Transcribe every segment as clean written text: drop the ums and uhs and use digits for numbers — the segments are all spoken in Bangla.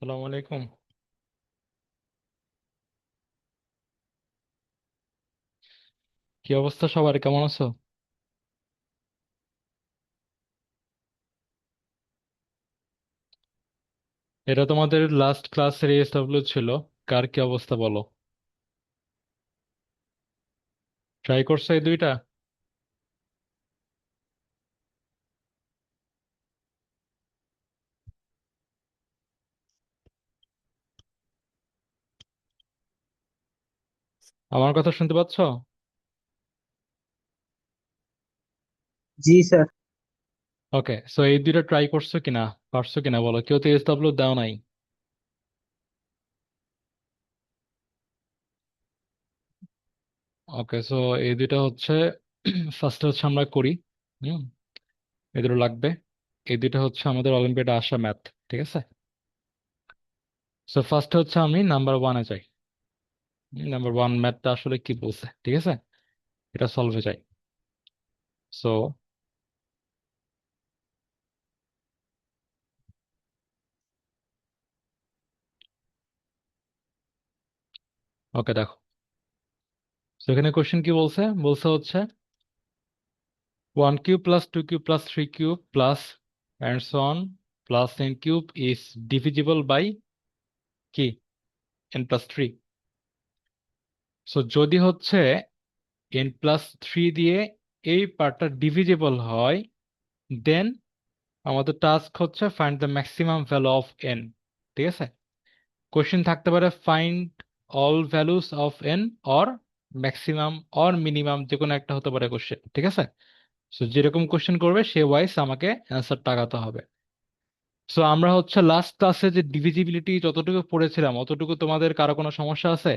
সালাম আলাইকুম। কি অবস্থা সবার, কেমন আছো? এটা তোমাদের লাস্ট ক্লাসের এসডব্লিউ ছিল। কার কি অবস্থা বলো? ট্রাই করছো এই দুইটা? আমার কথা শুনতে পাচ্ছো? জি স্যার। ওকে, সো এই দুইটা ট্রাই করছো কিনা, পারছো কিনা বলো। কেউ তো এসডব্লিউ দাও নাই। ওকে, সো এই দুইটা হচ্ছে ফার্স্ট হচ্ছে আমরা করি। হুম, এই দুটো লাগবে। এই দুইটা হচ্ছে আমাদের অলিম্পিয়াডে আসা ম্যাথ। ঠিক আছে, সো ফার্স্ট হচ্ছে আমি নাম্বার ওয়ানে যাই। নাম্বার ওয়ান ম্যাথটা আসলে কি বলছে, ঠিক আছে, এটা সলভে যাই। সো ওকে, দেখো। তো এখানে কোশ্চেন কি বলছে, বলছে হচ্ছে 1 cube plus 2 cube plus 3 cube plus and so on plus n cube is divisible by কি, n plus 3। সো যদি হচ্ছে n plus 3 দিয়ে এই পার্টটা ডিভিজিবল হয়, দেন আমাদের টাস্ক হচ্ছে find the maximum value of n। ঠিক আছে, কোশ্চেন থাকতে পারে find all values of n or maximum or minimum, যে কোনো একটা হতে পারে কোশ্চেন। ঠিক আছে, সো যেরকম কোশ্চেন করবে সে ওয়াইজ আমাকে অ্যান্সার টাকাতে হবে। সো আমরা হচ্ছে লাস্ট ক্লাসে যে ডিভিজিবিলিটি যতটুকু পড়েছিলাম অতটুকু তোমাদের কারো কোনো সমস্যা আছে?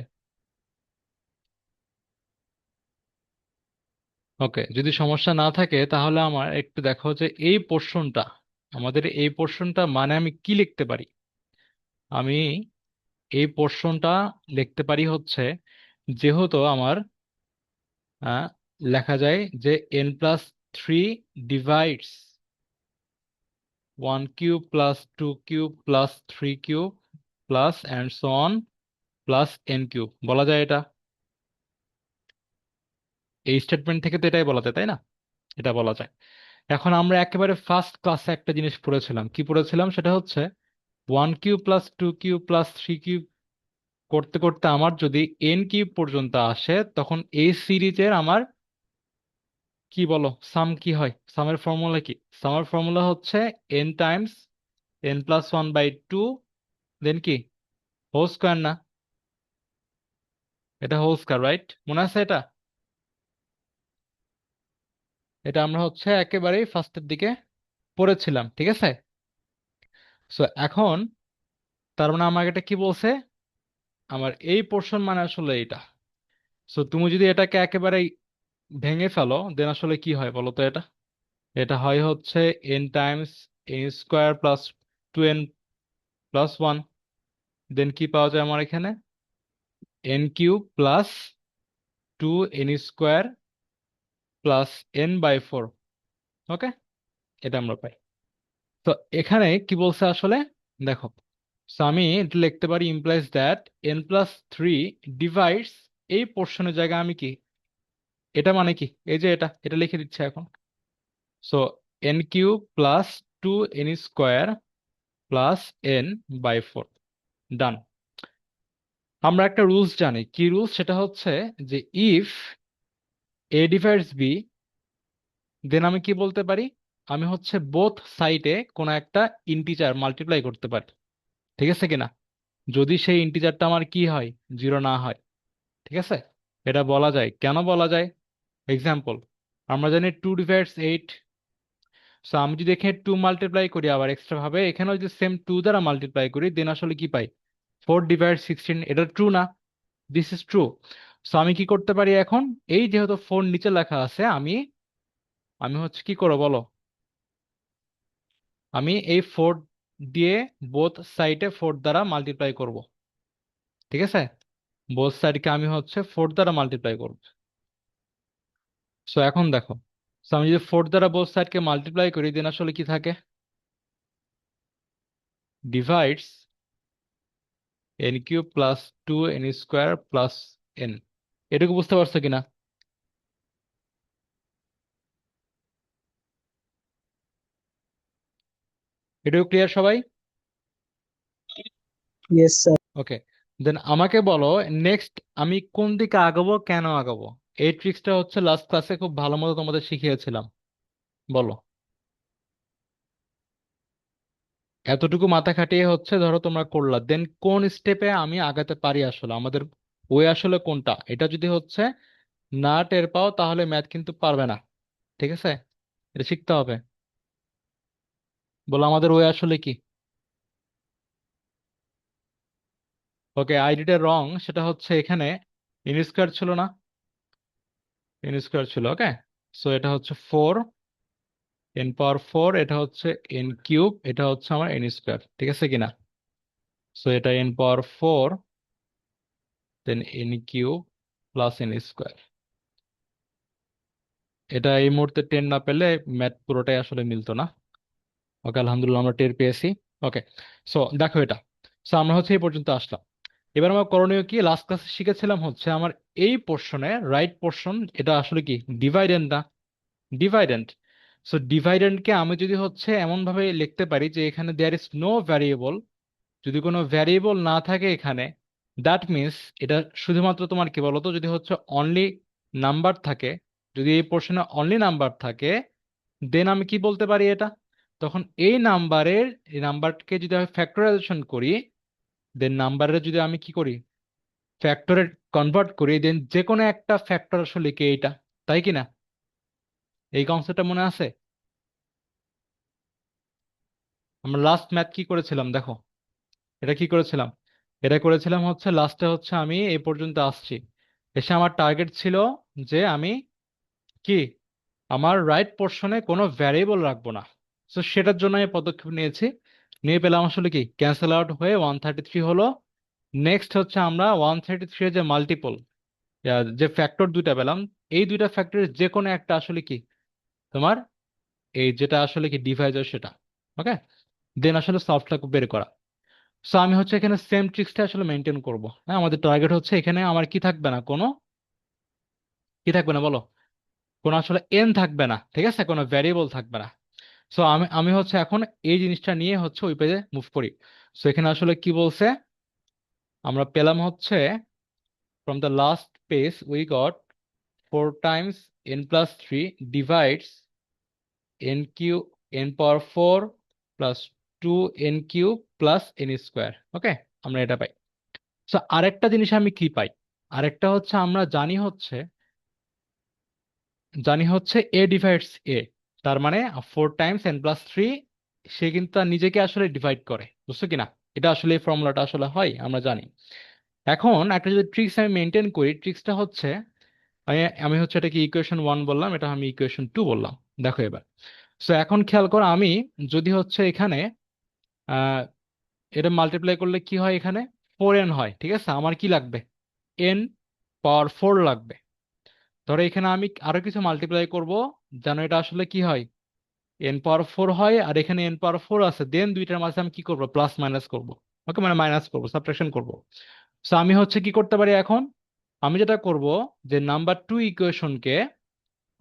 ওকে, যদি সমস্যা না থাকে তাহলে আমার একটু দেখো যে এই পোর্শনটা, আমাদের এই পোর্শনটা মানে আমি কি লিখতে পারি। আমি এই পোর্শনটা লিখতে পারি হচ্ছে, যেহেতু আমার আহ, লেখা যায় যে n+3 divides 1 cube plus 2 cube plus 3 cube plus and so on plus n cube বলা যায় এটা। এই স্টেটমেন্ট থেকে তো এটাই বলা যায়, তাই না? এটা বলা যায়। এখন আমরা একেবারে ফার্স্ট ক্লাসে একটা জিনিস পড়েছিলাম, কি পড়েছিলাম সেটা হচ্ছে 1 cube plus 2 cube plus 3 cube করতে করতে আমার যদি n কিউব পর্যন্ত আসে, তখন এই সিরিজের আমার কি বলো সাম কি হয়, সামের ফর্মুলা কি? সামের ফর্মুলা হচ্ছে n টাইমস n+1/2, দেন কি হোল স্কোয়ার না? এটা হোল স্কোয়ার, রাইট? মনে আছে এটা? এটা আমরা হচ্ছে একেবারেই ফার্স্টের দিকে পড়েছিলাম। ঠিক আছে, সো এখন তার মানে আমাকে এটা কি বলছে, আমার এই পোর্শন মানে আসলে এটা। সো তুমি যদি এটাকে একেবারে ভেঙে ফেলো দেন আসলে কি হয় বলো তো এটা? এটা হয় হচ্ছে n টাইমস n² + 2n+1। দেন কি পাওয়া যায় আমার এখানে, n³ + 2n² + n/4। ওকে, এটা আমরা পাই। তো এখানে কি বলছে আসলে, দেখো। সো আমি এটা লিখতে পারি ইমপ্লাইজ দ্যাট n+3 ডিভাইডস এই পোর্শনের জায়গায় আমি কি, এটা মানে কি, এই যে এটা এটা লিখে দিচ্ছে এখন। সো n³ + 2n² + n/4, ডান। আমরা একটা রুলস জানি, কি রুলস সেটা হচ্ছে যে ইফ এ ডিভাইডস বি, দেন আমি কি বলতে পারি, আমি হচ্ছে বোথ সাইডে কোনো একটা ইন্টিজার মাল্টিপ্লাই করতে পারি। ঠিক আছে কিনা? যদি সেই ইন্টিজারটা আমার কি হয়, জিরো না হয়। ঠিক আছে, এটা বলা যায়। কেন বলা যায়? এক্সাম্পল, আমরা জানি 2 ডিভাইডস 8। সো আমি যদি এখানে 2 মাল্টিপ্লাই করি আবার এক্সট্রা ভাবে, এখানেও যদি সেম 2 দ্বারা মাল্টিপ্লাই করি, দেন আসলে কি পাই, 4/16। এটা ট্রু না? This is true. সো আমি কি করতে পারি এখন, এই যেহেতু 4 নিচে লেখা আছে, আমি আমি হচ্ছে কি করবো বলো, আমি এই 4 দিয়ে বোথ সাইডে 4 দ্বারা মাল্টিপ্লাই করব। ঠিক আছে, বোথ সাইডকে আমি হচ্ছে 4 দ্বারা মাল্টিপ্লাই করব। সো এখন দেখো, সো আমি যদি 4 দ্বারা বোথ সাইডকে মাল্টিপ্লাই করি, দেন আসলে কি থাকে, divides N cube plus 2n² plus n। এটুকু বুঝতে পারছো কিনা? এটুকু ক্লিয়ার সবাই? Yes sir. ওকে, দেন আমাকে বলো নেক্সট আমি কোন দিকে আগাবো, কেন আগাবো। এই ট্রিক্সটা হচ্ছে লাস্ট ক্লাসে খুব ভালো মতো তোমাদের শিখিয়েছিলাম। বলো। এতটুকু মাথা খাটিয়ে হচ্ছে ধরো তোমরা করলা, দেন কোন স্টেপে আমি আগাতে পারি, আসলে আমাদের ওয়ে আসলে কোনটা, এটা যদি হচ্ছে না টের পাও তাহলে ম্যাথ কিন্তু পারবে না। ঠিক আছে, এটা শিখতে হবে। বলো আমাদের ওয়ে আসলে কি। ওকে, আইডিটা রং, সেটা হচ্ছে এখানে এন স্কোয়ার ছিল না, এন স্কোয়ার ছিল। ওকে, সো এটা হচ্ছে 4, n⁴, এটা হচ্ছে n³ এটা হচ্ছে আমার n²। ঠিক আছে কিনা? সো এটা n⁴ দেন n³ প্লাস n²। এটা এই মুহূর্তে টেন না পেলে ম্যাথ পুরোটাই আসলে মিলতো না। ওকে, আলহামদুলিল্লাহ আমরা টের পেয়েছি। ওকে, সো দেখো এটা, সো আমরা হচ্ছে এই পর্যন্ত আসলাম। এবার আমার করণীয় কি, লাস্ট ক্লাসে শিখেছিলাম হচ্ছে আমার এই পোর্শনে রাইট পোর্শন এটা আসলে কি ডিভাইডেন্ড না, ডিভাইডেন্ট। সো ডিভাইডেন্টকে আমি যদি হচ্ছে এমন ভাবে লিখতে পারি যে এখানে দেয়ার ইজ নো ভ্যারিয়েবল, যদি কোনো ভ্যারিয়েবল না থাকে এখানে, দ্যাট মিনস এটা শুধুমাত্র তোমার কি বলতো, যদি হচ্ছে অনলি নাম্বার থাকে, যদি এই পোর্শনে অনলি নাম্বার থাকে, দেন আমি কি বলতে পারি এটা, তখন এই নাম্বারকে যদি আমি ফ্যাক্টরাইজেশন করি, দেন নাম্বারের যদি আমি কি করি ফ্যাক্টরে কনভার্ট করি, দেন যে কোনো একটা ফ্যাক্টর আসলে কি এইটা, তাই কি না? এই কনসেপ্টটা মনে আছে? আমরা লাস্ট ম্যাথ কি করেছিলাম দেখো, এটা কি করেছিলাম, এটা করেছিলাম হচ্ছে লাস্টে হচ্ছে আমি এই পর্যন্ত আসছি, এসে আমার টার্গেট ছিল যে আমি কি আমার রাইট পোর্শনে কোনো ভ্যারিয়েবল রাখবো না। তো সেটার জন্য আমি পদক্ষেপ নিয়েছি, নিয়ে পেলাম আসলে কি ক্যান্সেল আউট হয়ে 133 হলো। নেক্সট হচ্ছে আমরা 133 এর যে মাল্টিপল, যে ফ্যাক্টর দুইটা পেলাম, এই দুইটা ফ্যাক্টরের যে কোনো একটা আসলে কি তোমার এই যেটা আসলে কি ডিভাইজার সেটা। ওকে, দেন আসলে সফটটা বের করা। সো আমি হচ্ছে এখানে সেম ট্রিক্সটা আসলে মেনটেন করব। হ্যাঁ, আমাদের টার্গেট হচ্ছে এখানে আমার কি থাকবে না, কোনো কি থাকবে না বলো, কোনো আসলে এন থাকবে না, ঠিক আছে, কোনো ভ্যারিয়েবল থাকবে না। সো আমি আমি হচ্ছে এখন এই জিনিসটা নিয়ে হচ্ছে ওই পেজে মুভ করি। সো এখানে আসলে কি বলছে, আমরা পেলাম হচ্ছে from the last page we got 4 times n+3 divides n⁴ plus 2n³ plus n²। ওকে, আমরা এটা পাই। সো আরেকটা জিনিস আমি কি পাই, আরেকটা হচ্ছে আমরা জানি হচ্ছে এ ডিভাইডস এ, তার মানে 4 times n+3, সে কিন্তু তার নিজেকে আসলে ডিভাইড করে, বুঝছো কিনা? এটা আসলে এই ফর্মুলাটা আসলে হয় আমরা জানি। এখন একটা যদি ট্রিক্স আমি মেনটেন করি, ট্রিক্সটা হচ্ছে আমি আমি হচ্ছে এটাকে ইকুয়েশন 1 বললাম, এটা আমি ইকুয়েশন 2 বললাম। দেখো এবার, সো এখন খেয়াল করো, আমি যদি হচ্ছে এখানে আহ এটা মাল্টিপ্লাই করলে কি হয়, এখানে 4n হয়, ঠিক আছে, আমার কি লাগবে, n⁴ লাগবে। ধরো এখানে আমি আরো কিছু মাল্টিপ্লাই করব, যেন এটা আসলে কি হয়, n⁴ হয়, আর এখানে n⁴ আছে, দেন দুইটার মাঝে আমি কি করব, প্লাস মাইনাস করব। ওকে, মানে মাইনাস করব, সাবট্রাকশন করব। সো আমি হচ্ছে কি করতে পারি এখন, আমি যেটা করব যে নাম্বার 2 ইকুয়েশনকে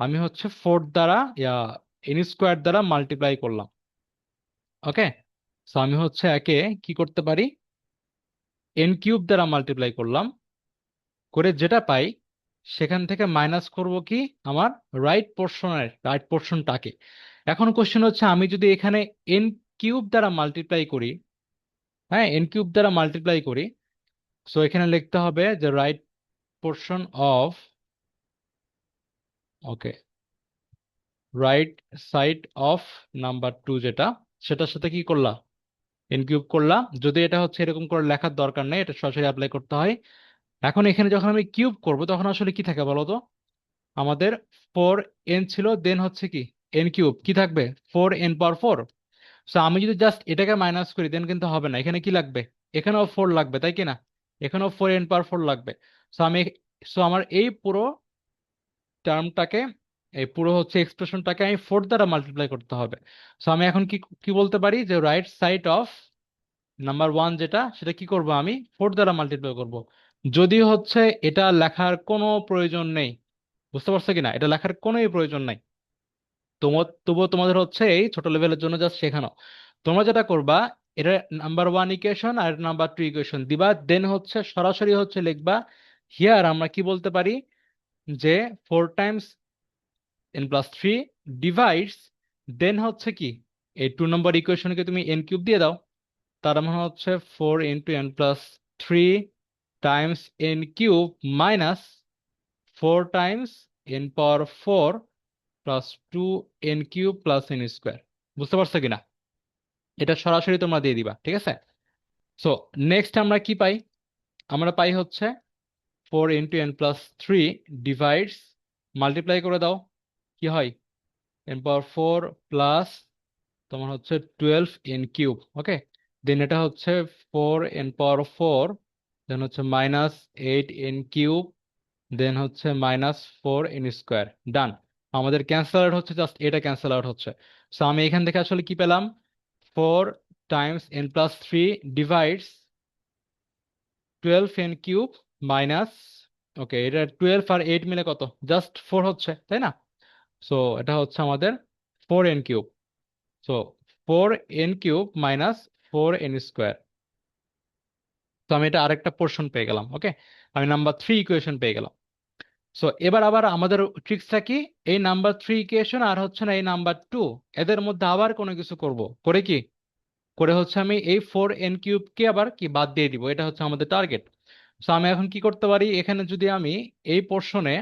আমি হচ্ছে 4 দ্বারা n² দ্বারা মাল্টিপ্লাই করলাম। ওকে, সো আমি হচ্ছে একে কি করতে পারি, n³ দ্বারা মাল্টিপ্লাই করলাম, করে যেটা পাই সেখান থেকে মাইনাস করব কি আমার রাইট পোর্শনটাকে। এখন কোশ্চেন হচ্ছে আমি যদি এখানে n³ দ্বারা মাল্টিপ্লাই করি, হ্যাঁ n³ দ্বারা মাল্টিপ্লাই করি, সো এখানে লিখতে হবে যে right portion of, okay, right side of number 2 যেটা, সেটার সাথে কি করলা, n³ করলা। যদি এটা হচ্ছে এরকম করে লেখার দরকার নেই, এটা সরাসরি অ্যাপ্লাই করতে হয়। এখন এখানে যখন আমি কিউব করব তখন আসলে কি থাকে বলো তো, আমাদের 4n ছিল, দেন হচ্ছে কি n³ কি থাকবে, 4n⁴। সো আমি যদি জাস্ট এটাকে মাইনাস করি দেন কিন্তু হবে না, এখানে কি লাগবে, এখানেও 4 লাগবে, তাই কি না, এখানেও 4n⁴ লাগবে। সো আমি সো আমার এই পুরো টার্মটাকে, এই পুরো হচ্ছে এক্সপ্রেশনটাকে আমি 4 দ্বারা মাল্টিপ্লাই করতে হবে। সো আমি এখন কি কি বলতে পারি যে right side of number one যেটা, সেটা কি করব, আমি 4 দ্বারা মাল্টিপ্লাই করব। যদি হচ্ছে এটা লেখার কোনো প্রয়োজন নেই, বুঝতে পারছো কিনা, এটা লেখার কোনোই প্রয়োজন নাই। তবুও তোমাদের হচ্ছে এই ছোট লেভেলের জন্য জাস্ট শেখানো। তোমরা যেটা করবা, এটা নাম্বার ওয়ান ইকুয়েশন আর নাম্বার টু ইকুয়েশন দিবা, দেন হচ্ছে সরাসরি হচ্ছে লিখবা হিয়ার আমরা কি বলতে পারি, যে 4 টাইমস n+3 ডিভাইডস, দেন হচ্ছে কি এই 2 নম্বর ইকুয়েশনকে তুমি n কিউব দিয়ে দাও। তার মানে হচ্ছে 4 × n+3 Times n³ minus 4 Times n⁴ plus 2 n³ plus n²। বুঝতে পারছো কিনা? এটা সরাসরি তোমরা দিয়ে দিবা, ঠিক আছে? সো নেক্সট আমরা কি পাই? আমরা পাই হচ্ছে 4 × n+3 ডিভাইডস, মাল্টিপ্লাই করে দাও, কি হয়, n⁴ প্লাস তোমার হচ্ছে 12 n³। ওকে, দেন এটা হচ্ছে 4 n⁴, দেন হচ্ছে -8 n³, দেন হচ্ছে -4 n²। ডান। আমাদের ক্যান্সেল আউট হচ্ছে, জাস্ট এটা ক্যান্সেল আউট হচ্ছে। সো আমি এখান থেকে আসলে কি পেলাম, 4 Times n+3 divides 12 n³ minus, ওকে, এটা 12 আর 8 মিলে কত, জাস্ট 4 হচ্ছে, তাই না? সো এটা হচ্ছে আমাদের 4 n³। So 4 n³ minus 4 n²। তো আমি এটা আরেকটা পোর্শন পেয়ে গেলাম। ওকে, আমি নাম্বার থ্রি ইকুয়েশন পেয়ে গেলাম। সো এবার আবার আমাদের ট্রিক্সটা কি, এই নাম্বার থ্রি ইকুয়েশন আর হচ্ছে না এই নাম্বার টু, এদের মধ্যে আবার কোনো কিছু করব, করে কি করে হচ্ছে আমি এই 4 n³ আবার কি বাদ দিয়ে দিব, এটা হচ্ছে আমাদের টার্গেট। সো আমি এখন কি করতে পারি, এখানে যদি আমি এই পোর্শনে,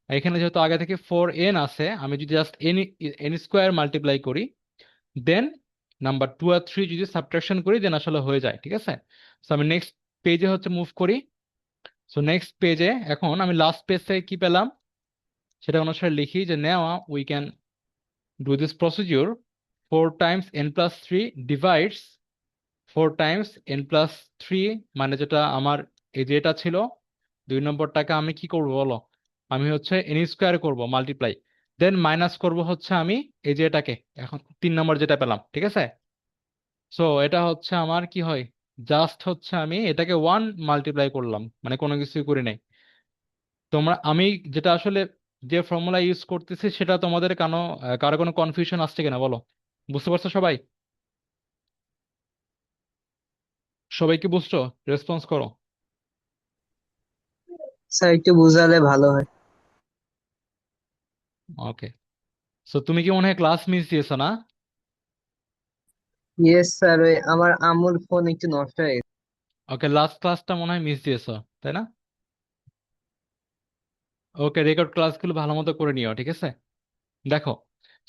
এখানে যেহেতু আগে থেকে 4n আছে, আমি যদি জাস্ট n² মাল্টিপ্লাই করি, দেন নাম্বার টু আর থ্রি যদি সাবট্রাকশন করি, দেন আসলে হয়ে যায়, ঠিক আছে? সো আমি নেক্সট পেজে হচ্ছে মুভ করি। সো নেক্সট পেজে এখন আমি লাস্ট পেজ থেকে কি পেলাম সেটা অনুসারে লিখি, যে নেওয়া we can do this procedure 4 Times n+3 divides 4 Times n+3, মানে যেটা আমার এই যে এটা ছিল 2 নম্বরটাকে আমি কি করব বলো, আমি হচ্ছে n² করব মাল্টিপ্লাই, দেন মাইনাস করব হচ্ছে আমি এই যে এটাকে, এখন 3 নম্বর যেটা পেলাম, ঠিক আছে? সো এটা হচ্ছে আমার কি হয়, জাস্ট হচ্ছে আমি এটাকে 1 মাল্টিপ্লাই করলাম, মানে কোনো কিছুই করি নাই। তোমরা আমি যেটা আসলে যে ফর্মুলা ইউজ করতেছি সেটা তোমাদের কারো কোনো কনফিউশন আসছে কিনা বলো? বুঝতে পারছো সবাই? সবাই কি বুঝছো? রেসপন্স করো। স্যার একটু বুঝালে ভালো হয়। ওকে, সো তুমি কি মনে হয় ক্লাস মিস দিয়েছো না? ইয়েস স্যার, ওই আমার আম্মুর ফোন একটু নষ্ট হয়ে গেছে। ওকে, লাস্ট ক্লাসটা মনে হয় মিস দিয়েছো, তাই না? ওকে, রেকর্ড ক্লাসগুলো ভালো মতো করে নিও, ঠিক আছে? দেখো,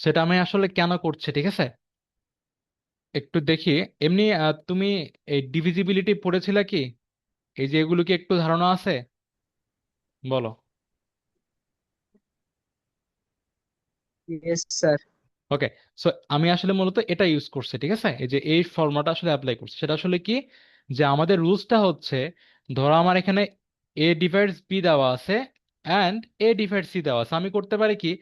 সেটা আমি আসলে কেন করছি, ঠিক আছে? একটু দেখি। এমনি তুমি এই ডিভিজিবিলিটি পড়েছিলে কি? এই যে এগুলো কি একটু ধারণা আছে? বলো। Yes sir. ওকে, সো আমি আসলে মূলত এটা ইউজ করছি, ঠিক আছে? এই যে এই ফর্মুলাটা আসলে অ্যাপ্লাই করছি, সেটা আসলে কি, যে আমাদের রুলসটা হচ্ছে, ধরো আমার এখানে এ ডিভাইডস বি দেওয়া আছে অ্যান্ড এ ডিভাইডস সি দেওয়া আছে, আমি করতে পারি কি,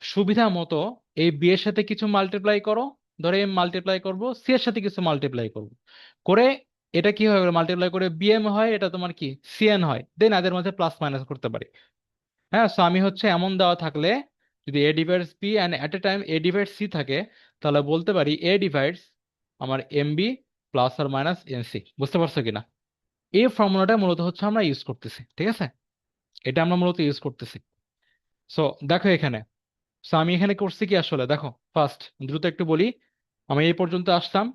সুবিধা মতো এই বি এর সাথে কিছু মাল্টিপ্লাই করো, ধরো এম মাল্টিপ্লাই করবো, সি এর সাথে কিছু মাল্টিপ্লাই করবো, করে এটা কি হয়, মাল্টিপ্লাই করে বিএম হয়, এটা তোমার কি সিএন হয়, দেন এদের মধ্যে প্লাস মাইনাস করতে পারি। হ্যাঁ, সো আমি হচ্ছে এমন দেওয়া থাকলে, যদি a divides b and at a time a divides c থাকে, তাহলে বলতে পারি এ ডিভাইডস আমার এম বি প্লাস আর মাইনাস এন সি। বুঝতে পারছো কিনা? এই ফর্মুলাটা মূলত হচ্ছে আমরা ইউজ করতেছি, ঠিক আছে? এটা আমরা মূলত ইউজ করতেছি। সো দেখো এখানে, সো আমি এখানে করছি কি আসলে, দেখো ফার্স্ট দ্রুত একটু বলি, আমি এই পর্যন্ত আসলাম।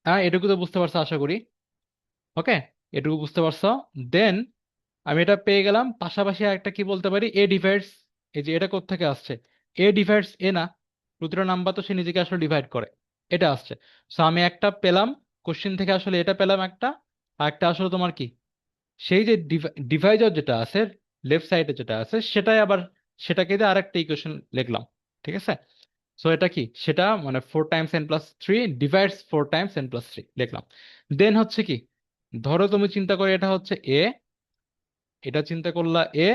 হ্যাঁ, এটুকু তো বুঝতে পারছো আশা করি। ওকে, এটুকু বুঝতে পারছো। দেন আমি এটা পেয়ে গেলাম, পাশাপাশি একটা কি বলতে পারি, এ ডিভাইডস, এই যে এটা কোত্থেকে আসছে, এ ডিভাইডস এ না, প্রতিটা নাম্বার তো সে নিজেকে আসলে ডিভাইড করে, এটা আসছে। সো আমি একটা পেলাম কোশ্চেন থেকে, আসলে এটা পেলাম একটা, আর একটা আসলে তোমার কি, সেই যে ডিভাইজার যেটা আছে লেফট সাইডে যেটা আছে, সেটাই আবার সেটাকে দিয়ে আরেকটা ইকুয়েশন লিখলাম, ঠিক আছে? সো এটা কি, সেটা মানে 4 Times n+3 divides 4 Times n+3 লিখলাম। দেন হচ্ছে কি, ধরো তুমি চিন্তা করে এটা হচ্ছে এ, এটা চিন্তা করলা এ,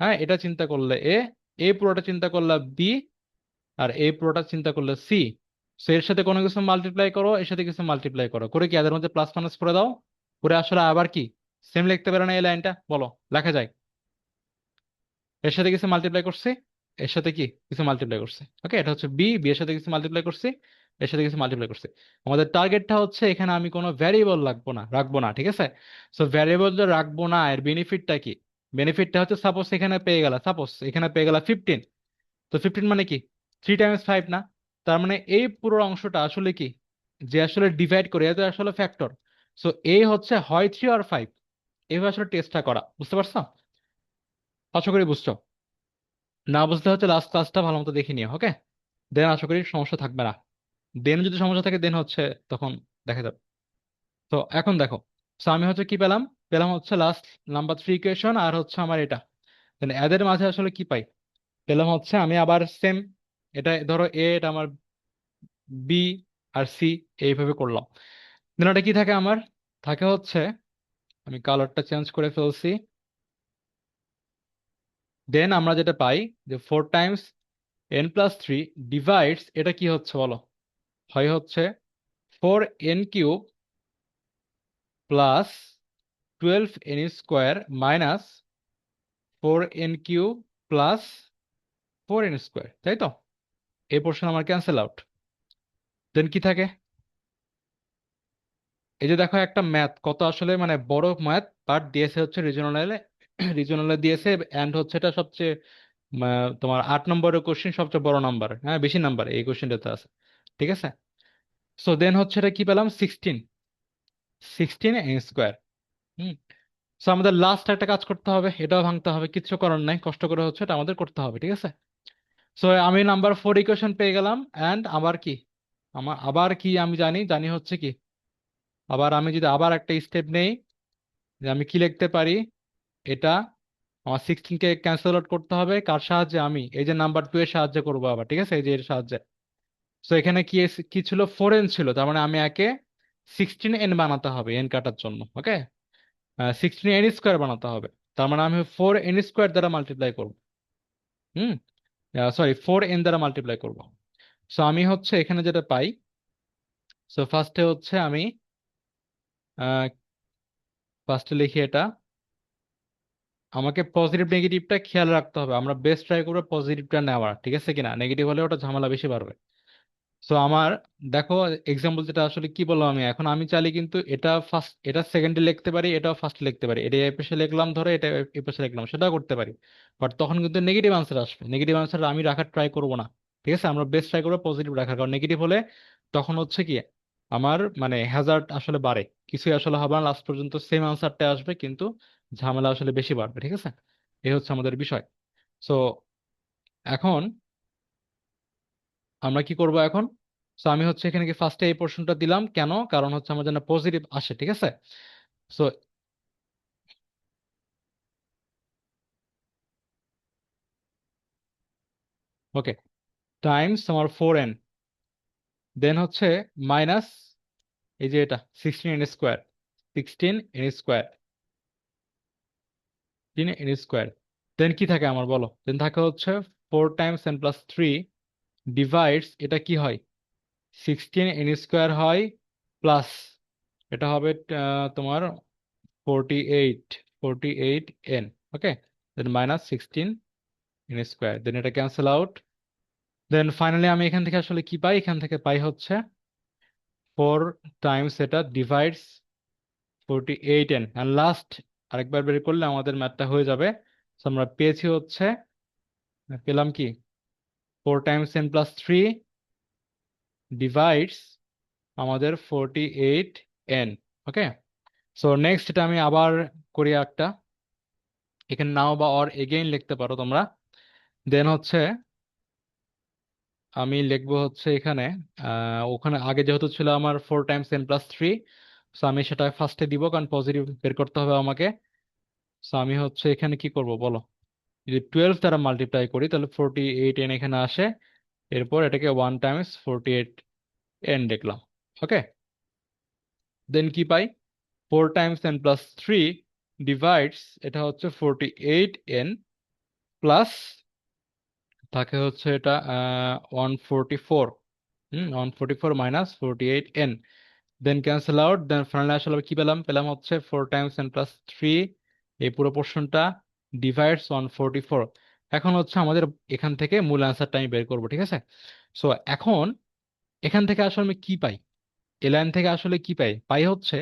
হ্যাঁ এটা চিন্তা করলে এ, এই পুরোটা চিন্তা করলা বি, আর এই পুরোটা চিন্তা করলে সি। সো এর সাথে কোনো কিছু মাল্টিপ্লাই করো, এর সাথে কিছু মাল্টিপ্লাই করো, করে কি এদের মধ্যে প্লাস মাইনাস করে দাও, করে আসলে আবার কি সেম লিখতে পারো না? এই লাইনটা বলো, লেখা যায়। এর সাথে কিছু মাল্টিপ্লাই করছি, এর সাথে কি কিছু মাল্টিপ্লাই করছে, ওকে, এটা হচ্ছে বি, বি এর সাথে কিছু মাল্টিপ্লাই করছি, এর সাথে কিছু মাল্টিপ্লাই করছি। আমাদের টার্গেটটা হচ্ছে এখানে আমি কোনো ভ্যারিয়েবল রাখবো না, ঠিক আছে? সো ভ্যারিয়েবল যে রাখবো না, এর বেনিফিটটা কি? বেনিফিটটা হচ্ছে সাপোজ এখানে পেয়ে গেলা, সাপোজ এখানে পেয়ে গেলা 15। তো 15 মানে কি 3 × 5 না? তার মানে এই পুরো অংশটা আসলে কি, যে আসলে ডিভাইড করে এটা আসলে ফ্যাক্টর। সো এই হচ্ছে হয় 3 আর 5, এইভাবে আসলে টেস্টটা করা, বুঝতে পারছো? আশা করি বুঝছো। না বুঝলে হচ্ছে লাস্ট ক্লাসটা ভালো মতো দেখে নিও, ওকে? দেন আশা করি সমস্যা থাকবে না। দেন যদি সমস্যা থাকে দেন হচ্ছে তখন দেখা যাবে। তো এখন দেখো, তো আমি হচ্ছে কি পেলাম, পেলাম হচ্ছে লাস্ট নাম্বার 3 ইকুয়েশন আর হচ্ছে আমার এটা। দেন এদের মাঝে আসলে কি পাই, পেলাম হচ্ছে আমি আবার সেম, এটা ধরো এ, এটা আমার বি, আর সি, এইভাবে করলাম। দেন এটা কি থাকে আমার, থাকে হচ্ছে, আমি কালারটা চেঞ্জ করে ফেলছি। দেন আমরা যেটা পাই যে 4 × n+3 ডিভাইডস, এটা কি হচ্ছে বলো, হয় হচ্ছে 4n³ plus 12n² minus 4n³ plus 4n², তাই তো? এই পোর্শন আমার ক্যান্সেল আউট। দেন কি থাকে, এই যে দেখো একটা ম্যাথ কত আসলে মানে বড় ম্যাথ, বাট দিয়েছে হচ্ছে রিজনালে, রিজনালে দিয়েছে, অ্যান্ড হচ্ছে এটা সবচেয়ে তোমার 8 নম্বরের কোশ্চেন, সবচেয়ে বড় নাম্বার, হ্যাঁ বেশি নাম্বার এই কোশ্চেনটাতে আছে, ঠিক আছে? সো দেন হচ্ছে এটা কি পেলাম, 16 n²। হুম। সো আমাদের লাস্ট একটা কাজ করতে হবে, এটাও ভাঙতে হবে, কিচ্ছু করার নাই, কষ্ট করে হচ্ছে এটা আমাদের করতে হবে, ঠিক আছে? সো আমি নাম্বার 4 ইকুয়েশন পেয়ে গেলাম, অ্যান্ড আবার কি, আমার আবার কি আমি জানি, জানি হচ্ছে কি, আবার আমি যদি আবার একটা স্টেপ নেই, যে আমি কি লিখতে পারি, এটা আমার 16কে ক্যান্সেল আউট করতে হবে, কার সাহায্যে, আমি এই যে নাম্বার 2 এর সাহায্যে করবো আবার, ঠিক আছে, এই যে এর সাহায্যে। সো এখানে কি কি ছিল, 4n ছিল, তার মানে আমি একে 16n বানাতে হবে এন কাটার জন্য, ওকে? 16n² বানাতে হবে, তার মানে আমি 4n² দ্বারা মাল্টিপ্লাই করবো। হুম। সরি, 4n দ্বারা মাল্টিপ্লাই করবো। সো আমি হচ্ছে এখানে যেটা পাই, সো ফার্স্টে হচ্ছে আমি ফার্স্টে লিখি এটা, আমাকে পজিটিভ নেগেটিভটা খেয়াল রাখতে হবে, আমরা বেস্ট ট্রাই করবো পজিটিভটা নেওয়ার, ঠিক আছে কিনা, নেগেটিভ হলে ওটা ঝামেলা বেশি বাড়বে। সো আমার দেখো এক্সাম্পল যেটা আসলে কি বললাম, আমি এখন আমি চাইলে কিন্তু এটা ফার্স্ট, এটা সেকেন্ডে লিখতে পারি, এটাও ফার্স্ট লিখতে পারি, এটা এই পাশে লিখলাম ধরো, এটা এই পাশে লিখলাম, সেটাও করতে পারি। বাট তখন কিন্তু নেগেটিভ আনসার আসবে, নেগেটিভ আনসার আমি রাখার ট্রাই করবো না, ঠিক আছে? আমরা বেস্ট ট্রাই করবো পজিটিভ রাখার, কারণ নেগেটিভ হলে তখন হচ্ছে কি আমার মানে হ্যাজার্ড আসলে বাড়ে, কিছুই আসলে হবে না, লাস্ট পর্যন্ত সেম আনসারটা আসবে কিন্তু ঝামেলা আসলে বেশি বাড়বে, ঠিক আছে? এই হচ্ছে আমাদের বিষয়। সো এখন আমরা কি করব এখন, সো আমি হচ্ছে এখানে কি ফার্স্টে এই পোর্শনটা দিলাম, কেন, কারণ হচ্ছে আমার জন্য পজিটিভ আসে, ঠিক আছে? সো ওকে, টাইমস আমার 4n, দেন হচ্ছে মাইনাস এই যে এটা 16n², 16n², 16n², দেন কি থাকে আমার বলো, দেন থাকে হচ্ছে 4 × n+3 ডিভাইডস, এটা কি হয় 16n² হয়, প্লাস এটা হবে তোমার 48, 48n, ওকে, দেন মাইনাস 16n², দেন এটা ক্যান্সেল আউট। দেন ফাইনালি আমি এখান থেকে আসলে কি পাই, এখান থেকে পাই হচ্ছে 4 এটা ডিভাইডস 48n, অ্যান্ড লাস্ট আরেকবার বের করলে আমাদের ম্যাথটা হয়ে যাবে। So আমরা পেয়েছি হচ্ছে, পেলাম কি 4 × n+3 ডিভাইডস আমাদের 48n, ওকে? সো নেক্সট এটা আমি আবার করি একটা, এখানে নাও বা অর এগেইন লিখতে পারো তোমরা। দেন হচ্ছে আমি লিখবো হচ্ছে এখানে, ওখানে আগে যেহেতু ছিল আমার 4 × n+3, সো আমি সেটা ফার্স্টে দিব, কারণ পজিটিভ বের করতে হবে আমাকে। সো আমি হচ্ছে এখানে কি করব বলো, যদি 12 দ্বারা মাল্টিপ্লাই করি তাহলে 48n এখানে আসে, এরপর এটাকে 1 × 48n লিখলাম, ওকে? দেন কি পাই, 4 × n+3 ডিভাইডস, এটা হচ্ছে 48n প্লাস থাকে হচ্ছে এটা 144, 144 মাইনাস 48n, দেন ক্যান্সেল আউট, দেন ফাইনালি আসলে কি পেলাম, হচ্ছে 4 টাইমস n+3, এই পুরো পোর্শনটা ডিভাইডস 144। এখন হচ্ছে আমাদের এখান থেকে মূল অ্যান্সারটা আমি বের করবো, ঠিক আছে? সো এখন এখান থেকে আসলে আমি কি পাই, এ লাইন থেকে আসলে কি পাই, হচ্ছে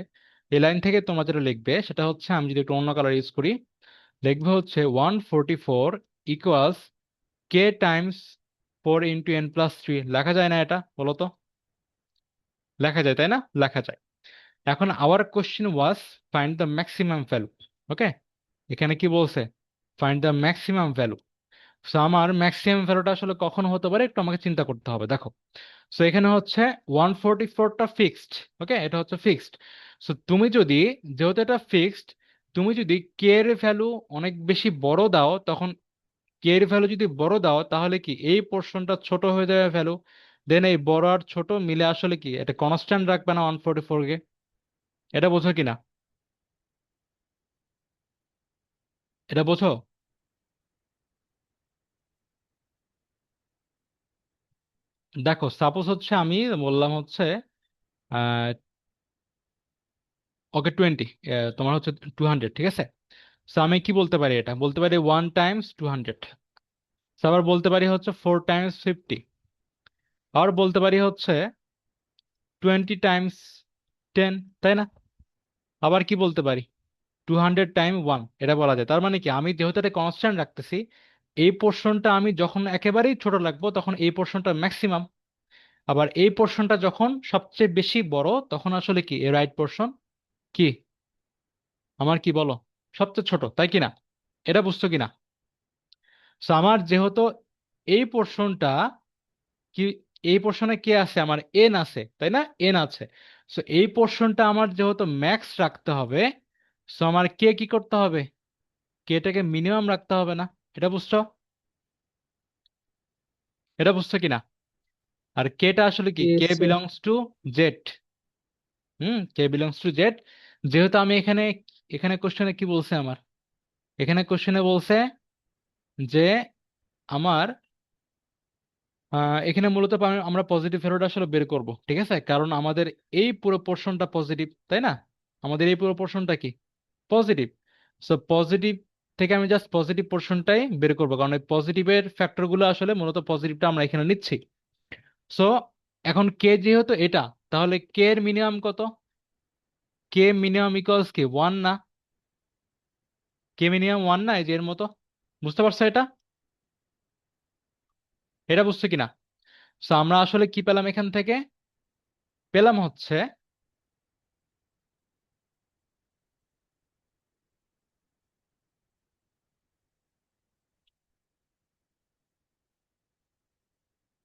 এ লাইন থেকে তোমরা যেটা লিখবে সেটা হচ্ছে, আমি যদি একটু অন্য কালার ইউজ করি, লিখবে হচ্ছে 144 ইকুয়ালস কে টাইমস 4 × n+3। লেখা যায় না এটা, বলো তো? লেখা যায় তাই না? লেখা যায়। এখন our question was find the maximum value. Okay, এখানে কি বলছে? Find the maximum value. So আমার ম্যাক্সিমাম ভ্যালুটা আসলে কখন হতে পারে একটু আমাকে চিন্তা করতে হবে। দেখো, সো এখানে হচ্ছে 144টা ফিক্সড। ওকে, এটা হচ্ছে ফিক্সড। সো তুমি যদি, যেহেতু এটা ফিক্সড, তুমি যদি কে এর ভ্যালু অনেক বেশি বড় দাও, তখন কে এর ভ্যালু যদি বড় দাও তাহলে কি এই পোর্শনটা ছোট হয়ে যাবে ভ্যালু, দেন এই বড় আর ছোট মিলে আসলে কি এটা কনস্ট্যান্ট রাখবে না 144 কে। এটা বোঝো কিনা? এটা বোঝো? দেখো, সাপোজ হচ্ছে আমি বললাম হচ্ছে আহ ওকে 20, তোমার হচ্ছে 200, ঠিক আছে? সো আমি কি বলতে পারি, এটা বলতে পারি 1 × 200। আবার বলতে পারি হচ্ছে 4 × 50, আর বলতে পারি হচ্ছে 20 × 10, তাই না? আবার কি বলতে পারি, 200 × 1, এটা বলা যায়। তার মানে কি, আমি যেহেতু এটা কনস্ট্যান্ট রাখতেছি, এই পোর্শনটা আমি যখন একেবারেই ছোট রাখবো তখন এই পোর্শনটা ম্যাক্সিমাম, আবার এই পোর্শনটা যখন সবচেয়ে বেশি বড় তখন আসলে কি এই রাইট পোর্শন কি আমার, কি বলো, সবচেয়ে ছোট, তাই কিনা? এটা বুঝছো কিনা? সো আমার যেহেতু এই পোর্শনটা কি, এই পোর্শনে কে আছে, আমার এন আছে, তাই না? এন আছে। সো এই পোর্শনটা আমার যেহেতু ম্যাক্স রাখতে হবে, সো আমার কে কি করতে হবে, কেটাকে মিনিমাম রাখতে হবে না? এটা বুঝছো? এটা বুঝছো কিনা? আর কেটা আসলে কি, কে Yes, sir. Belongs to Z. K belongs to Z. যেহেতু আমি এখানে, এখানে কোশ্চেনে কি বলছে আমার, এখানে কোশ্চেনে বলছে যে আমার এখানে মূলত আমরা পজিটিভ ভ্যালুটা আসলে বের করব, ঠিক আছে? কারণ আমাদের এই পুরো পোর্শনটা পজিটিভ, তাই না? আমাদের এই পুরো পোর্শনটা কি পজিটিভ। সো পজিটিভ থেকে আমি জাস্ট পজিটিভ পোর্শনটাই বের করবো, কারণ এই পজিটিভের ফ্যাক্টরগুলো আসলে মূলত পজিটিভটা আমরা এখানে নিচ্ছি। সো এখন কে যেহেতু এটা, তাহলে কে এর মিনিমাম কত? কে মিনিমাম ইকুয়ালস কি 1 না? কে মিনিমাম 1 না, এই যে এর মতো। বুঝতে পারছো এটা? এটা বুঝছো কিনা? সো আমরা আসলে কি পেলাম এখান থেকে? পেলাম হচ্ছে,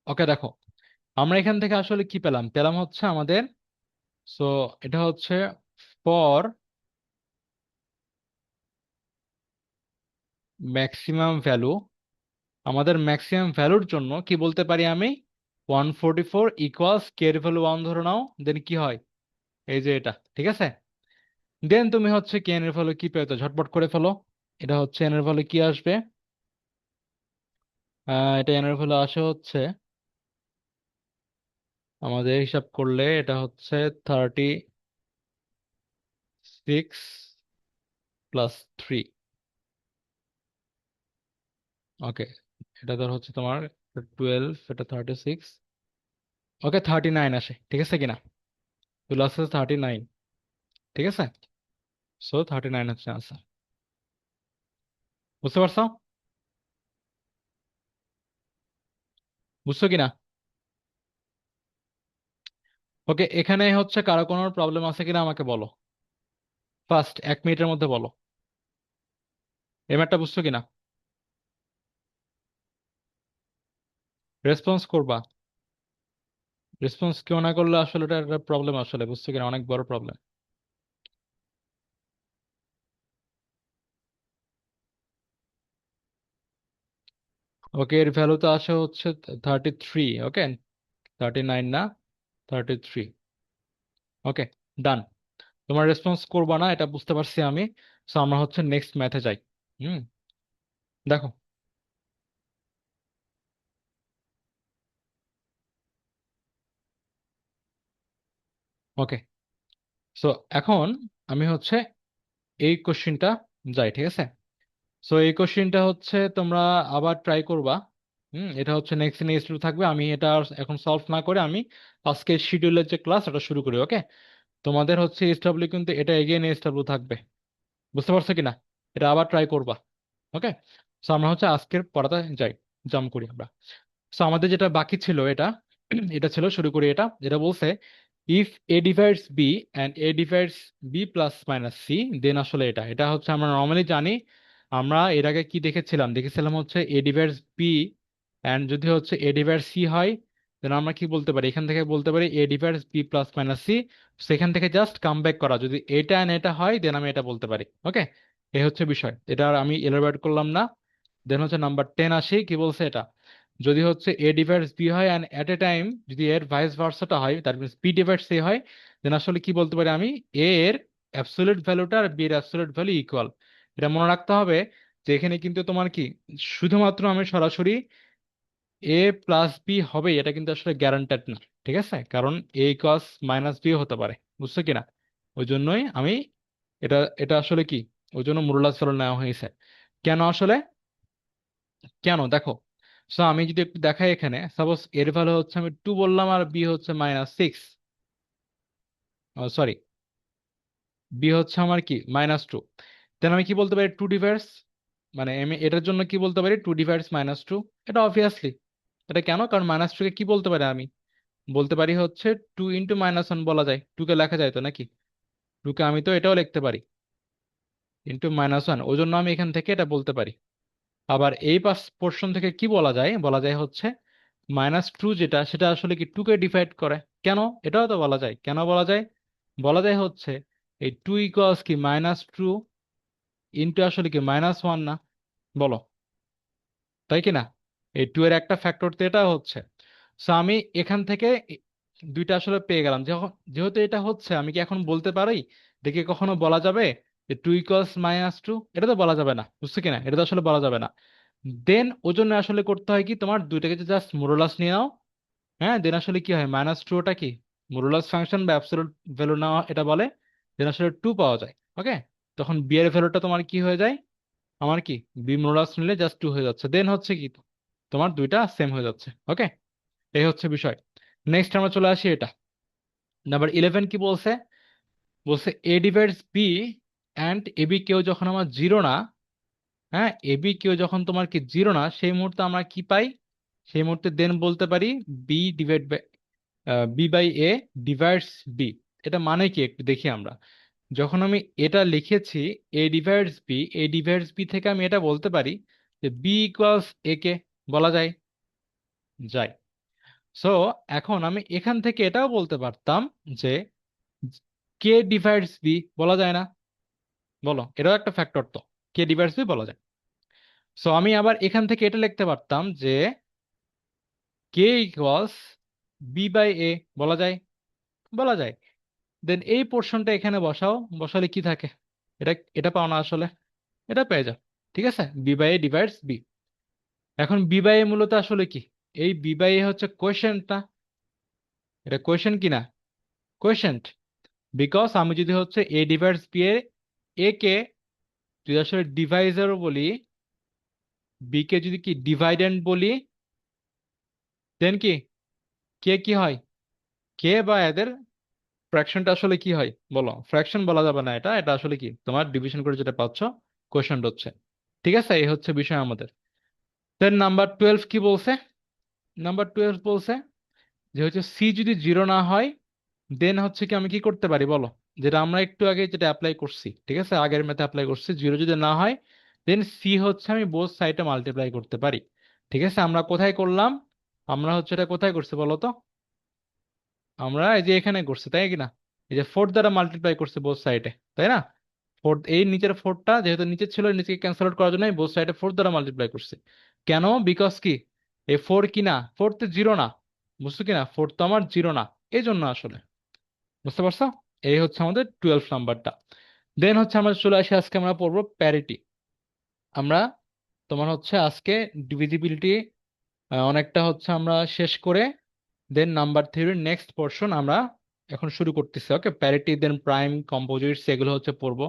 ওকে দেখো, আমরা এখান থেকে আসলে কি পেলাম, হচ্ছে আমাদের, সো এটা হচ্ছে ফর ম্যাক্সিমাম ভ্যালু, আমাদের ম্যাক্সিমাম ভ্যালুর জন্য কি বলতে পারি আমি, 144 ইকুয়ালস কে এর ভ্যালু 1 ধরে নাও, দেন কি হয়, এই যে এটা, ঠিক আছে? দেন তুমি হচ্ছে কে এর ভ্যালু কি পেতো, ঝটপট করে ফেলো। এটা হচ্ছে এন এর ভ্যালু কি আসবে, এটা এন এর ভ্যালু আসে হচ্ছে, আমাদের হিসাব করলে এটা হচ্ছে 36+3। ওকে, এটা ধর হচ্ছে তোমার 12, এটা 36, ওকে 39 আসে, ঠিক আছে কিনা? প্লাস 39, ঠিক আছে? সো 39 হচ্ছে আনসার। বুঝতে পারছো? বুঝছো কিনা? ওকে, এখানে হচ্ছে কারো কোনো প্রবলেম আছে কিনা আমাকে বলো, ফার্স্ট 1 মিনিটের মধ্যে বলো। এই ম্যাটটা বুঝছো কিনা? রেসপন্স করবা। রেসপন্স কেউ না করলে আসলে এটা একটা প্রবলেম, আসলে বুঝছো কিনা, অনেক বড় প্রবলেম। ওকে, এর ভ্যালু তো আসে হচ্ছে 33। ওকে, 39 না, 33। ওকে, ডান। তোমার রেসপন্স করবা না এটা বুঝতে পারছি আমি। সো আমরা হচ্ছে নেক্সট ম্যাথে যাই। হুম, দেখো, ওকে, সো এখন আমি হচ্ছে এই কোশ্চিনটা যাই, ঠিক আছে? সো এই কোশ্চিনটা হচ্ছে তোমরা আবার ট্রাই করবা। এটা হচ্ছে নেক্সট দিন এসডব্লিউ থাকবে, আমি এটা আর এখন সলভ না করে আমি আজকে শিডিউলের যে ক্লাস ওটা শুরু করি। ওকে, তোমাদের হচ্ছে এসডব্লিউ কিন্তু এটা এগেইন এসডব্লিউ থাকবে, বুঝতে পারছো কিনা? এটা আবার ট্রাই করবা। ওকে, সো আমরা হচ্ছে আজকের পড়াতে যাই, জাম্প করি আমরা। সো আমাদের যেটা বাকি ছিল এটা এটা ছিল, শুরু করি। এটা যেটা বলছে if a divides b and a divides b plus minus c, then আসলে এটা এটা হচ্ছে আমরা নর্মালি জানি। আমরা এর আগে কি দেখেছিলাম? দেখেছিলাম হচ্ছে এ ডিভাইডস বি অ্যান্ড যদি হচ্ছে এ ডিভাইডস সি হয়, দেন আমরা কি বলতে পারি? এখান থেকে বলতে পারি a divides b plus minus c. সেখান থেকে জাস্ট কাম ব্যাক করা, যদি এটা অ্যান্ড এটা হয় দেন আমি এটা বলতে পারি। ওকে, এই হচ্ছে বিষয়, এটা আর আমি এলাবোরেট করলাম না। দেন হচ্ছে নাম্বার 10 আসি, কি বলছে এটা? যদি হচ্ছে এ ডিভাইডস বি হয় অ্যান্ড এট এ টাইম যদি এর ভাইস ভার্সাটা হয়, দ্যাট মিনস বি ডিভাইডস এ হয়, দেন আসলে কি বলতে পারি আমি? এ এর অ্যাবসলিউট ভ্যালুটা আর বি এর অ্যাবসলিউট ভ্যালু ইকুয়াল। এটা মনে রাখতে হবে যে এখানে কিন্তু তোমার কি শুধুমাত্র আমি সরাসরি এ প্লাস বি হবে এটা কিন্তু আসলে গ্যারান্টেড না, ঠিক আছে? কারণ এ ইকুয়ালস মাইনাস বি হতে পারে, বুঝছো কিনা? ওই জন্যই আমি এটা এটা আসলে কি, ওই জন্য মোডুলাস ভ্যালু নেওয়া হয়েছে। কেন আসলে, কেন দেখো। সো আমি যদি একটু দেখাই, এখানে সাপোজ এর ভ্যালু হচ্ছে আমি 2 বললাম আর বি হচ্ছে -6, সরি, বি হচ্ছে আমার কি -2, দেন আমি কি বলতে পারি? 2 ডিভাইডস, মানে আমি এটার জন্য কি বলতে পারি? 2 ডিভাইডস -2। এটা অবভিয়াসলি, এটা কেন? কারণ -2 কে কি বলতে পারি আমি? বলতে পারি হচ্ছে 2 ইন্টু -1 বলা যায়, 2 কে লেখা যায় তো নাকি? 2 কে আমি তো এটাও লিখতে পারি ইন্টু -1, ওই জন্য আমি এখান থেকে এটা বলতে পারি। আবার এই পাশ পোর্শন থেকে কি বলা যায়? বলা যায় হচ্ছে -2 যেটা, সেটা আসলে কি 2 কে ডিভাইড করে। কেন? এটাও তো বলা যায়। কেন বলা যায়? বলা যায় হচ্ছে এই 2 ইকুয়ালস কি -2 ইন্টু আসলে কি -1 না? বলো, তাই কি না? এই 2 এর একটা ফ্যাক্টর তো এটা হচ্ছে। সো আমি এখান থেকে দুইটা আসলে পেয়ে গেলাম। যখন যেহেতু এটা হচ্ছে, আমি কি এখন বলতে পারি? দেখি কখনো বলা যাবে যে 2 ইকুয়ালস -2? এটা তো বলা যাবে না, বুঝছো কিনা? এটা তো আসলে বলা যাবে না। দেন ওই জন্য আসলে করতে হয় কি, তোমার দুইটাকে জাস্ট মোডুলাস নিয়ে নাও। হ্যাঁ, দেন আসলে কি হয়? -2 ওটা কি মোডুলাস ফাংশন বা অ্যাবসলিউট ভ্যালু নেওয়া এটা বলে। দেন আসলে 2 পাওয়া যায়। ওকে, তখন বি এর ভ্যালুটা তোমার কি হয়ে যায়? আমার কি বি মোডাস নিলে জাস্ট 2 হয়ে যাচ্ছে, দেন হচ্ছে কি তোমার দুইটা সেম হয়ে যাচ্ছে। ওকে, এই হচ্ছে বিষয়। নেক্সট আমরা চলে আসি এটা, নাম্বার 11 কি বলছে? বলছে a divides b and a b কেউ যখন আমার জিরো না, হ্যাঁ, এ বি কেউ যখন তোমার কি জিরো না, সেই মুহূর্তে আমরা কি পাই? সেই মুহূর্তে দেন বলতে পারি b divide by b by a divides b. এটা মানে কি একটু দেখি আমরা। যখন আমি এটা লিখেছি এ ডিভাইডস বি, এ ডিভাইডস বি থেকে আমি এটা বলতে পারি যে বি ইকুয়ালস এ কে, বলা যায়? যায়। সো এখন আমি এখান থেকে এটাও বলতে পারতাম যে কে ডিভাইডস বি, বলা যায় না? বলো, এটাও একটা ফ্যাক্টর তো, কে ডিভাইডস বি বলা যায়। সো আমি আবার এখান থেকে এটা লিখতে পারতাম যে কে ইকুয়ালস বি বাই এ, বলা যায়? বলা যায়। দেন এই পোর্শনটা এখানে বসাও, বসালে কি থাকে? এটা এটা পাও না আসলে? এটা পেয়ে যাও, ঠিক আছে? B by a divides b. এখন বি বাই এ মূলত আসলে কি? এই বি বাই এ হচ্ছে কোয়েশ্চেনটা। এটা কোয়েশ্চেন কি না? কোয়েশ্চেন্ট। বিকজ আমি যদি হচ্ছে এ ডিভাইডস বি এ, এ কে যদি আসলে ডিভাইজারও বলি, বি কে যদি কি ডিভাইডেন্ট বলি, দেন কি কে কি হয়? কে বা এদের ফ্র্যাকশনটা আসলে কি হয়? বলো, ফ্র্যাকশন বলা যাবে না, এটা এটা আসলে কি তোমার ডিভিশন করে যেটা পাচ্ছ কোয়েশ্চেন হচ্ছে। ঠিক আছে, এই হচ্ছে বিষয় আমাদের। দেন নাম্বার 12 কি বলছে? নাম্বার 12 বলছে যে হচ্ছে সি যদি জিরো না হয়, দেন হচ্ছে কি আমি কি করতে পারি বলো? যেটা আমরা একটু আগে যেটা অ্যাপ্লাই করছি, ঠিক আছে, আগের ম্যাথে অ্যাপ্লাই করছি, জিরো যদি না হয় দেন সি হচ্ছে আমি বোথ সাইডে মাল্টিপ্লাই করতে পারি। ঠিক আছে, আমরা কোথায় করলাম? আমরা হচ্ছে এটা কোথায় করছি বলো তো? আমরা এই যে এখানে করছি, তাই কি না? এই যে 4 দ্বারা মাল্টিপ্লাই করছে বোথ সাইডে, তাই না? 4, এই নিচের 4টা যেহেতু নিচে ছিল, নিচে ক্যান্সেল আউট করার জন্য বোথ সাইডে 4 দ্বারা মাল্টিপ্লাই করছে। কেন? বিকজ কি এই 4 কি না, 4 তো জিরো না, বুঝছো কিনা? 4 তো আমার জিরো না, এই জন্য আসলে, বুঝতে পারছো? এই হচ্ছে আমাদের 12 নাম্বারটা। দেন হচ্ছে আমরা চলে আসি, আজকে আমরা পড়বো প্যারিটি। আমরা তোমার হচ্ছে আজকে ডিভিজিবিলিটি অনেকটা হচ্ছে আমরা শেষ করে দেন নাম্বার থিওরির নেক্সট পোর্শন আমরা এখন শুরু করতেছি। ওকে, প্যারিটি দেন প্রাইম কম্পোজিটস এগুলো হচ্ছে পড়বো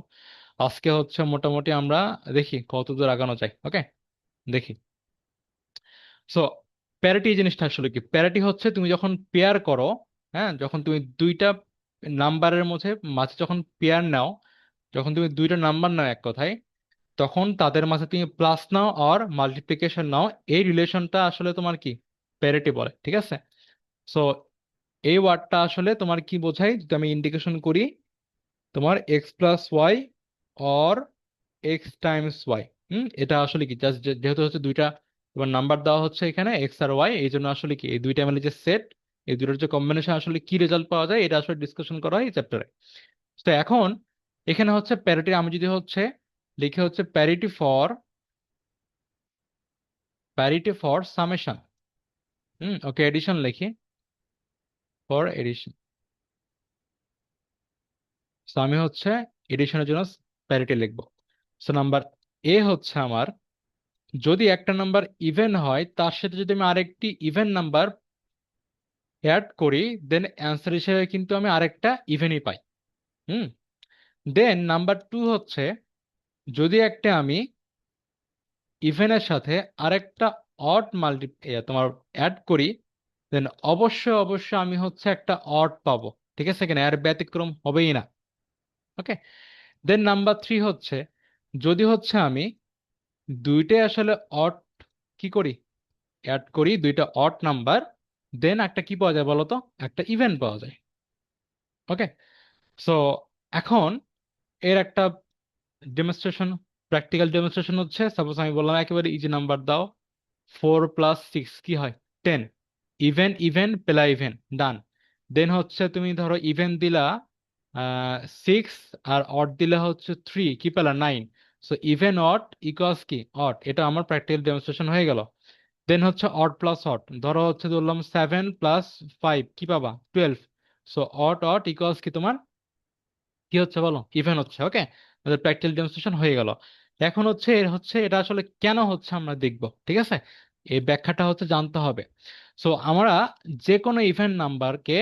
আজকে। হচ্ছে মোটামুটি আমরা দেখি কত দূর আগানো যায়। ওকে, দেখি। সো প্যারিটি জিনিসটা আসলে কি? প্যারিটি হচ্ছে তুমি যখন পেয়ার করো, হ্যাঁ, যখন তুমি দুইটা নাম্বারের মধ্যে মাঝে যখন পেয়ার নাও, যখন তুমি দুইটা নাম্বার নাও এক কথায়, তখন তাদের মাঝে তুমি প্লাস নাও আর মাল্টিপ্লিকেশন নাও, এই রিলেশনটা আসলে তোমার কি প্যারিটি বলে। ঠিক আছে? সো এই ওয়ার্ডটা আসলে তোমার কি বোঝায় যদি আমি ইন্ডিকেশন করি, তোমার x plus y or x times y. এটা আসলে কি জাস্ট যেহেতু হচ্ছে দুইটা তোমার নাম্বার দেওয়া হচ্ছে এখানে এক্স আর ওয়াই, এই জন্য আসলে কি এই দুইটা মিলে যে সেট, এই দুটোর যে কম্বিনেশন আসলে কি রেজাল্ট পাওয়া যায় এটা আসলে ডিসকাশন করা হয় এই চ্যাপ্টারে। তো এখন এখানে হচ্ছে প্যারিটি, আমি যদি হচ্ছে লিখে হচ্ছে parity for summation. Okay, addition লিখি, ফর এডিশন। সো আমি হচ্ছে এডিশনের জন্য প্যারিটি লিখবো। সো নাম্বার এ হচ্ছে আমার, যদি একটা নাম্বার ইভেন হয় তার সাথে যদি আমি আরেকটি ইভেন নাম্বার অ্যাড করি, দেন অ্যান্সার হিসেবে কিন্তু আমি আরেকটা ইভেনই পাই। হুম দেন নাম্বার টু হচ্ছে, যদি একটা আমি ইভেনের সাথে আরেকটা অড তোমার অ্যাড করি, দেন অবশ্যই অবশ্যই আমি হচ্ছে একটা অড পাবো। ঠিক আছে কিনা? এর ব্যতিক্রম হবেই না। ওকে, দেন নাম্বার থ্রি হচ্ছে, যদি হচ্ছে আমি দুইটাই আসলে অড কি করি, অ্যাড করি দুইটা অড নাম্বার, দেন একটা কি পাওয়া যায় বলতো, একটা ইভেন পাওয়া যায়। ওকে, সো এখন এর একটা ডেমনস্ট্রেশন, প্র্যাকটিক্যাল ডেমনস্ট্রেশন হচ্ছে, সাপোজ আমি বললাম একেবারে ইজি নাম্বার দাও, 4 + 6 কি হয়? 10। ইভেন ইভেন পেলা ইভেন, ডান। দেন হচ্ছে তুমি ধরো ইভেন দিলা 6 আর অড দিলে হচ্ছে 3, কি পেলা? 9। সো ইভেন অড ইকুয়ালস কি অড, এটা আমার প্র্যাকটিক্যাল ডেমনস্ট্রেশন হয়ে গেল। দেন হচ্ছে অড প্লাস অড, ধরো হচ্ছে ধরলাম 7 + 5 কি পাবা? 12। সো অড অড ইকুয়ালস কি তোমার কি হচ্ছে বলো? ইভেন হচ্ছে। ওকে, আমাদের প্র্যাকটিক্যাল ডেমনস্ট্রেশন হয়ে গেল। এখন হচ্ছে এর হচ্ছে এটা আসলে কেন হচ্ছে আমরা দেখব। ঠিক আছে, এই ব্যাখ্যাটা হচ্ছে জানতে হবে। সো আমরা যে কোনো ইভেন নাম্বারকে,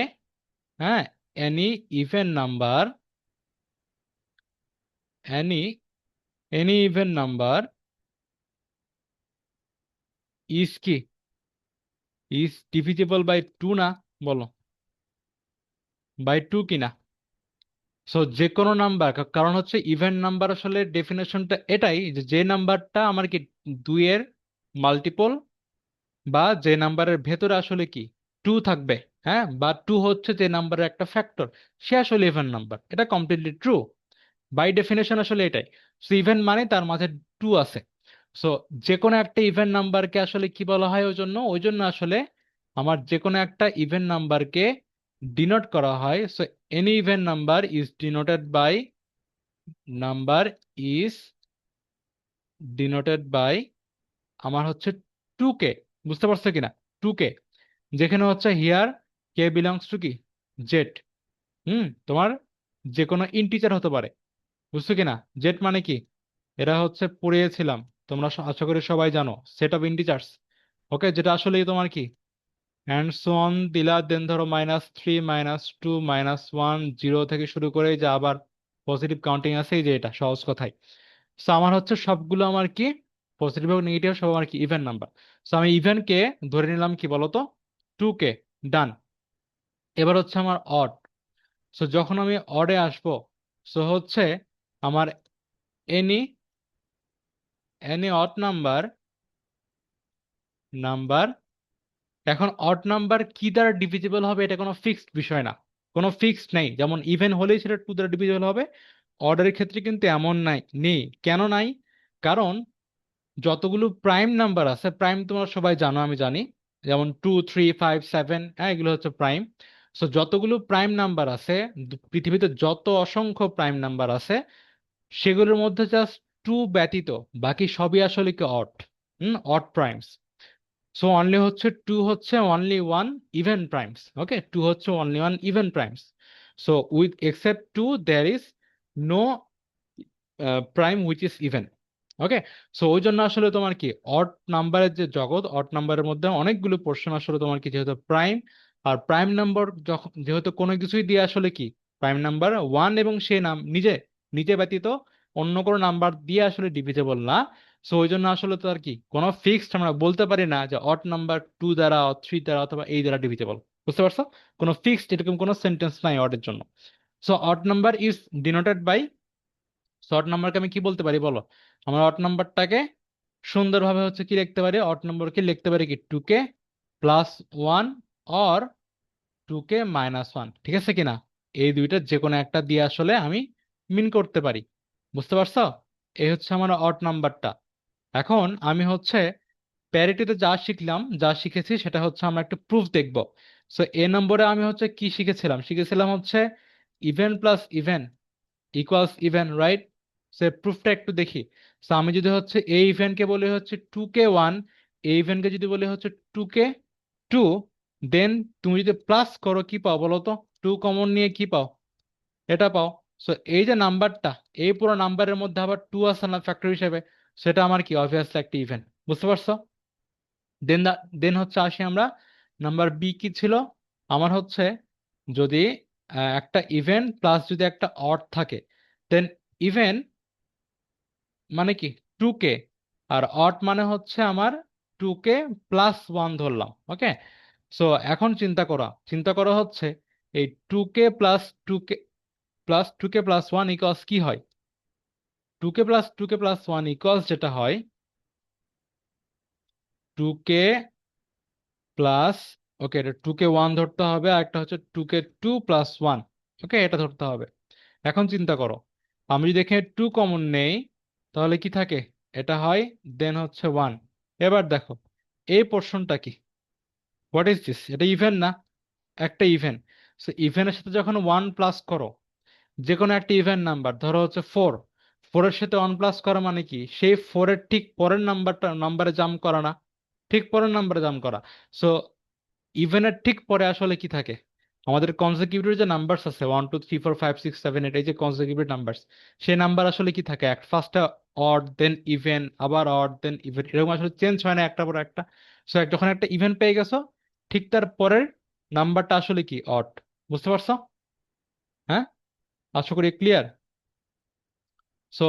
হ্যাঁ, any even number, any any even number is কি, ইজ ডিভিজিবল বাই টু না? বলো, বাই টু কিনা? সো যে কোনো নাম্বার, কারণ হচ্ছে ইভেন নাম্বার আসলে ডেফিনেশনটা এটাই যে যে নাম্বারটা আমার কি দুইয়ের মাল্টিপল, বা যে নাম্বারের ভেতরে আসলে কি টু থাকবে, হ্যাঁ, বা টু হচ্ছে যে নাম্বারের একটা ফ্যাক্টর, সে আসলে ইভেন নাম্বার। এটা কমপ্লিটলি ট্রু, বাই ডেফিনেশন আসলে এটাই। সো ইভেন মানে তার মাঝে টু আছে। সো যে কোনো একটা ইভেন নাম্বারকে আসলে কি বলা হয় ওই জন্য আসলে আমার যে কোনো একটা ইভেন নাম্বারকে ডিনোট করা হয়। So any even number is denoted by, number is denoted by আমার হচ্ছে 2k। বুঝতে পারছো কিনা? 2k, যেখানে হচ্ছে হিয়ার কে বিলংস টু কি, জেড। তোমার যে কোনো ইন্টিজার হতে পারে। বুঝছো কিনা? জেড মানে কি, এরা হচ্ছে পড়িয়েছিলাম, তোমরা আশা করি সবাই জানো, সেট অফ ইন্টিজার্স। ওকে, যেটা আসলে তোমার কি অ্যান্ড সো অন দিলা, দেন ধরো -3 -2 -1 জিরো থেকে শুরু করে যে আবার পজিটিভ কাউন্টিং আছে, এই যে এটা সহজ কথায়। সো আমার হচ্ছে সবগুলো আমার কি পজিটিভ এবং নেগেটিভ সব আমার কি ইভেন নাম্বার। সো আমি ইভেন কে ধরে নিলাম কি বলতো, 2k, ডান। এবার হচ্ছে আমার অড। সো যখন আমি অডে আসবো, সো হচ্ছে আমার এনি এনি অড নাম্বার এখন অড নাম্বার কি দ্বারা ডিভিজিবল হবে এটা কোনো ফিক্সড বিষয় না, কোনো ফিক্সড নেই। যেমন ইভেন হলেই সেটা টু দ্বারা ডিভিজিবল হবে, অর্ডারের ক্ষেত্রে কিন্তু এমন নেই। কেন নাই? কারণ যতগুলো প্রাইম নাম্বার আছে, প্রাইম তোমরা সবাই জানো, আমি জানি, যেমন 2 3 5 7, হ্যাঁ, এগুলো হচ্ছে প্রাইম। সো যতগুলো প্রাইম নাম্বার আছে, পৃথিবীতে যত অসংখ্য প্রাইম নাম্বার আছে, সেগুলোর মধ্যে জাস্ট টু ব্যতীত বাকি সবই আসলে কি odd, odd primes. So only হচ্ছে টু হচ্ছে only one even primes. Okay, two হচ্ছে only one even primes. So with except two there is no prime which is even. Okay, so ওই জন্য আসলে তোমার কি অড নাম্বারের যে জগৎ, অড নাম্বারের মধ্যে অনেকগুলো পোর্শন আসলে তোমার কি যেহেতু প্রাইম, আর প্রাইম নাম্বার যখন যেহেতু কোনো কিছুই দিয়ে আসলে কি প্রাইম নাম্বার ওয়ান এবং সে নাম নিজে নিজে ব্যতীত অন্য কোনো নাম্বার দিয়ে আসলে ডিভিজেবল না। সো ওই জন্য আসলে তো আর কি কোনো ফিক্সড আমরা বলতে পারি না যে অড নাম্বার টু দ্বারা থ্রি দ্বারা অথবা এই দ্বারা ডিভিজেবল। বুঝতে পারছো? কোনো ফিক্সড এরকম কোনো সেন্টেন্স নাই অডের জন্য। So odd number is denoted by, so odd নাম্বারকে আমি কি বলতে পারি বলো? আমরা অড নাম্বারটাকে সুন্দরভাবে হচ্ছে কি লিখতে পারি, অড নম্বরকে লিখতে পারি কি 2k plus one or 2k minus one, ঠিক আছে কিনা? এই দুইটা যে কোনো একটা দিয়ে আসলে আমি মিন করতে পারি। বুঝতে পারছো? এই হচ্ছে আমার অড নাম্বারটা। এখন আমি হচ্ছে প্যারিটিতে যা শিখলাম, যা শিখেছি সেটা হচ্ছে আমরা একটা প্রুফ দেখব। সো এ নম্বরে আমি হচ্ছে কি শিখেছিলাম, শিখেছিলাম হচ্ছে even plus even equals even, right? সে প্রুফটা একটু দেখি। সো আমি যদি হচ্ছে এই ইভেন্টকে বলি হচ্ছে 2k1, এই ইভেন্টকে যদি বলি হচ্ছে 2k2, দেন তুমি যদি প্লাস করো কি পাও বলো তো? 2 কমন নিয়ে কি পাও? এটা পাও। সো এই যে নাম্বারটা, এই পুরো নাম্বারের মধ্যে আবার 2 আছে না ফ্যাক্টর হিসেবে, সেটা আমার কি অবভিয়াসলি একটা ইভেন্ট। বুঝতে পারছো? দেন দেন হচ্ছে আসি আমরা নাম্বার বি কি ছিল আমার হচ্ছে, যদি একটা ইভেন প্লাস যদি একটা অড থাকে, দেন ইভেন মানে কি 2k, আর অড মানে হচ্ছে আমার 2k প্লাস ওয়ান ধরলাম। ওকে, সো এখন চিন্তা করা হচ্ছে এই 2k প্লাস ওয়ান ইকুয়ালস কি হয়? 2k প্লাস ওয়ান ইকুয়ালস যেটা হয় 2k প্লাস, ওকে এটা 2k1 ধরতে হবে, আর একটা হচ্ছে 2k2 প্লাস ওয়ান। ওকে, এটা ধরতে হবে। এখন চিন্তা করো, আমি যদি এখানে 2 কমন নেই তাহলে কি থাকে? এটা হয়, দেন হচ্ছে ওয়ান। এবার দেখো এই পোর্শনটা কি, হোয়াট ইজ দিস? এটা ইভেন না? একটা ইভেন। সো ইভেনের সাথে যখন ওয়ান প্লাস করো, যে কোনো একটা ইভেন নাম্বার ধরো হচ্ছে ফোর, ফোরের সাথে ওয়ান প্লাস করা মানে কি সেই ফোরের ঠিক পরের নাম্বারে জাম্প করা না? ঠিক পরের নাম্বারে জাম্প করা। সো ইভেনের ঠিক পরে আসলে কি থাকে? আমাদের কনজিকিউটিভ যে নাম্বারস আছে 1 2 3 4 5 6 7 8, এই যে কনজিকিউটিভ নাম্বারস, সেই নাম্বার আসলে কি থাকে? এক ফার্স্টে অড, দেন ইভেন, আবার অড, দেন ইভেন, এরকম আসলে চেঞ্জ হয় না একটা পর একটা। সো যখন একটা ইভেন পেয়ে গেছো, ঠিক তার পরের নাম্বারটা আসলে কি অড। বুঝতে পারছো? হ্যাঁ, আশা করি ক্লিয়ার। সো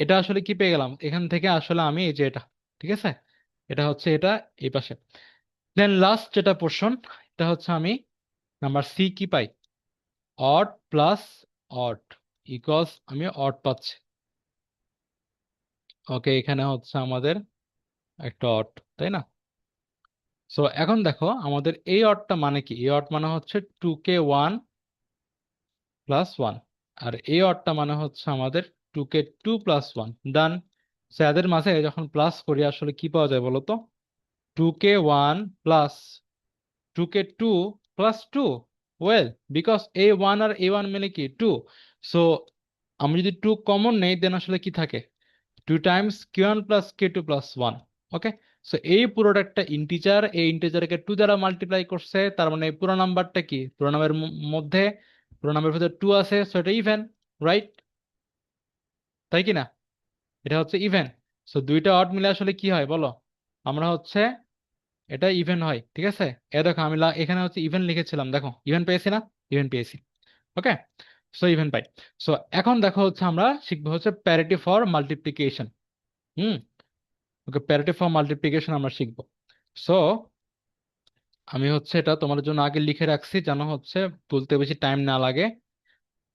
এটা আসলে কি পেয়ে গেলাম এখান থেকে? আসলে আমি এই যে এটা, ঠিক আছে, এটা হচ্ছে এটা এই পাশে। দেন লাস্ট যেটা পোর্শন, এটা হচ্ছে আমি নাম্বার সি কি পাই? অড প্লাস অড ইকুয়ালস আমি অড পাচ্ছি। ওকে, এখানে হচ্ছে আমাদের একটা অড, তাই না? সো এখন দেখো আমাদের এই অডটা মানে কি? এই অড মানে হচ্ছে 2k1 প্লাস ওয়ান, আর এই অডটা মানে হচ্ছে আমাদের 2k2 প্লাস ওয়ান। ডান। সো এদের মাঝে যখন প্লাস করি আসলে কি পাওয়া যায় বলো তো? 2k1 plus 2k2 plus two. Well, because a1 আর a1 মিলে কি টু। সো আমি যদি টু কমন নেই দেন আসলে কি থাকে? 2 times q1 plus k2 plus one. Okay, so এই পুরোটা একটা ইন্টিজার, এই ইন্টিজারকে টু দ্বারা মাল্টিপ্লাই করছে, তার মানে এই পুরো নাম্বারটা কি? পুরো নাম্বারের মধ্যে পুরো নাম্বারের ভিতরে টু আছে, সো এটা ইভেন, রাইট? তাই কি না? এটা হচ্ছে ইভেন। সো দুইটা অড মিলে আসলে কি হয় বলো? আমরা হচ্ছে এটা ইভেন হয়, ঠিক আছে? এ দেখো আমি এখানে হচ্ছে ইভেন লিখেছিলাম, দেখো ইভেন পেয়েছি না? ইভেন পেয়েছি। ওকে, সো ইভেন পাই। সো এখন দেখো হচ্ছে আমরা শিখবো হচ্ছে parity for multiplication. Hmm, okay, parity for multiplication আমরা শিখবো। সো আমি হচ্ছে এটা তোমাদের জন্য আগে লিখে রাখছি যেন হচ্ছে তুলতে বেশি টাইম না লাগে।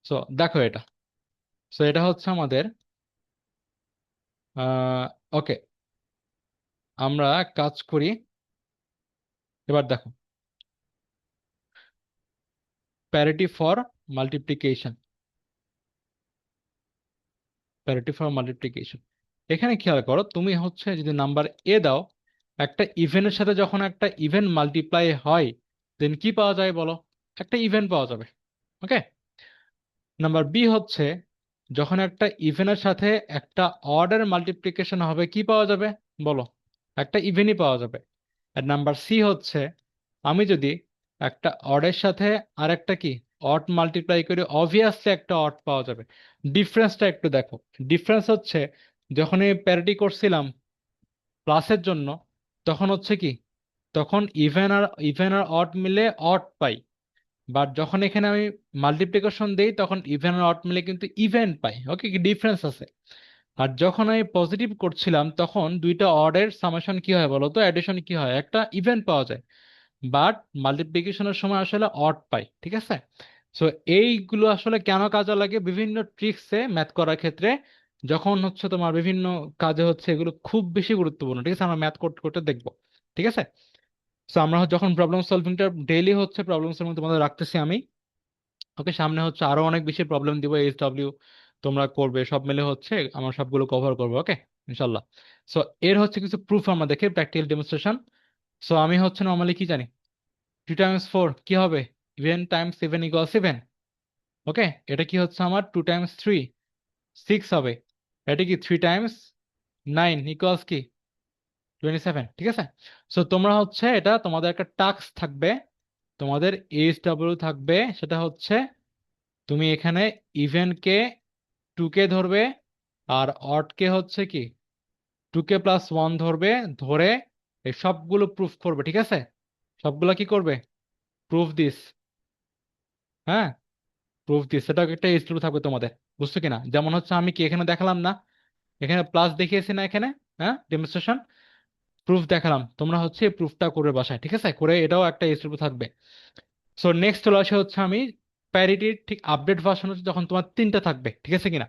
সো দেখো এটা, সো এটা হচ্ছে আমাদের ওকে, আমরা এক কাজ করি। এবার দেখো parity for multiplication, parity for multiplication. এখানে খেয়াল করো, তুমি হচ্ছে যদি নাম্বার এ দাও, একটা ইভেনের সাথে যখন একটা ইভেন মাল্টিপ্লাই হয় দেন কি পাওয়া যায় বলো? একটা ইভেন পাওয়া যাবে। ওকে, নাম্বার বি হচ্ছে যখন একটা ইভেনের সাথে একটা অডের মাল্টিপ্লিকেশন হবে কি পাওয়া যাবে বলো? একটা ইভেনই পাওয়া যাবে। আর নাম্বার সি হচ্ছে আমি যদি একটা অডের সাথে আর একটা কি অড মাল্টিপ্লাই করি, অবভিয়াসলি একটা অড পাওয়া যাবে। ডিফারেন্সটা একটু দেখো। ডিফারেন্স হচ্ছে যখন আমি প্যারিটি করছিলাম প্লাসের জন্য, তখন হচ্ছে কি তখন ইভেন আর অড মিলে অড পাই। বাট যখন এখানে আমি মাল্টিপ্লিকেশন দেই তখন ইভেন আর অড মিলে কিন্তু ইভেন পাই। ওকে, কি ডিফারেন্স আছে? আর যখন আমি পজিটিভ করছিলাম তখন দুইটা অডের সামেশন কি হয় বলো তো, অ্যাডিশন কি হয়, একটা ইভেন পাওয়া যায়। বাট মাল্টিপ্লিকেশনের সময় আসলে অড পাই, ঠিক আছে? সো এইগুলো আসলে কেন কাজে লাগে বিভিন্ন ট্রিক্সে ম্যাথ করার ক্ষেত্রে, যখন হচ্ছে তোমার বিভিন্ন কাজে হচ্ছে এগুলো খুব বেশি গুরুত্বপূর্ণ, ঠিক আছে? আমরা ম্যাথ করতে করতে দেখবো, ঠিক আছে? সো আমরা যখন প্রবলেম সলভিংটা ডেইলি হচ্ছে প্রবলেম সলভিং তোমাদের রাখতেছি আমি। ওকে, সামনে হচ্ছে আরো অনেক বেশি প্রবলেম দিব, এইচডব্লিউ তোমরা করবে, সব মিলে হচ্ছে আমার সবগুলো কভার করবো, ওকে, ইনশাল্লাহ। সো এর হচ্ছে কিছু প্রুফ আমরা দেখি, প্র্যাকটিক্যাল ডেমনস্ট্রেশন। সো আমি হচ্ছে নর্মালি কি জানি, 2 টাইমস 4 কি হবে, ইভেন টাইমস ইভেন ইকুয়াল 7। ওকে, এটা কি হচ্ছে আমার 2 টাইমস 3 6 হবে। এটা কি 3 টাইমস 9 ইকুয়ালস কি 27, ঠিক আছে? সো তোমরা হচ্ছে এটা তোমাদের একটা টাস্ক থাকবে, তোমাদের এইচডব্লিউ থাকবে, সেটা হচ্ছে তুমি এখানে ইভেন কে 2 কে ধরবে, আর অড কে হচ্ছে কি 2 কে + 1 ধরবে, ধরে এই সবগুলো প্রুফ করবে, ঠিক আছে? সবগুলা কি করবে, প্রুফ দিস। হ্যাঁ, প্রুফ দিস, সেটা একটা এইচডব্লিউ থাকবে তোমাদের। বুঝছো কিনা? যেমন হচ্ছে আমি কি এখানে দেখালাম না, এখানে প্লাস দেখিয়েছি না এখানে, হ্যাঁ, ডেমনস্ট্রেশন প্রুফ দেখালাম, তোমরা হচ্ছে প্রুফটা করে বাসায়, ঠিক আছে? করে এটাও একটা এইচডব্লিউ থাকবে। সো নেক্সট চলে আসে হচ্ছে আমি প্যারিটির ঠিক আপডেট ভার্সন হচ্ছে যখন তোমার 3টা থাকবে, ঠিক আছে কিনা?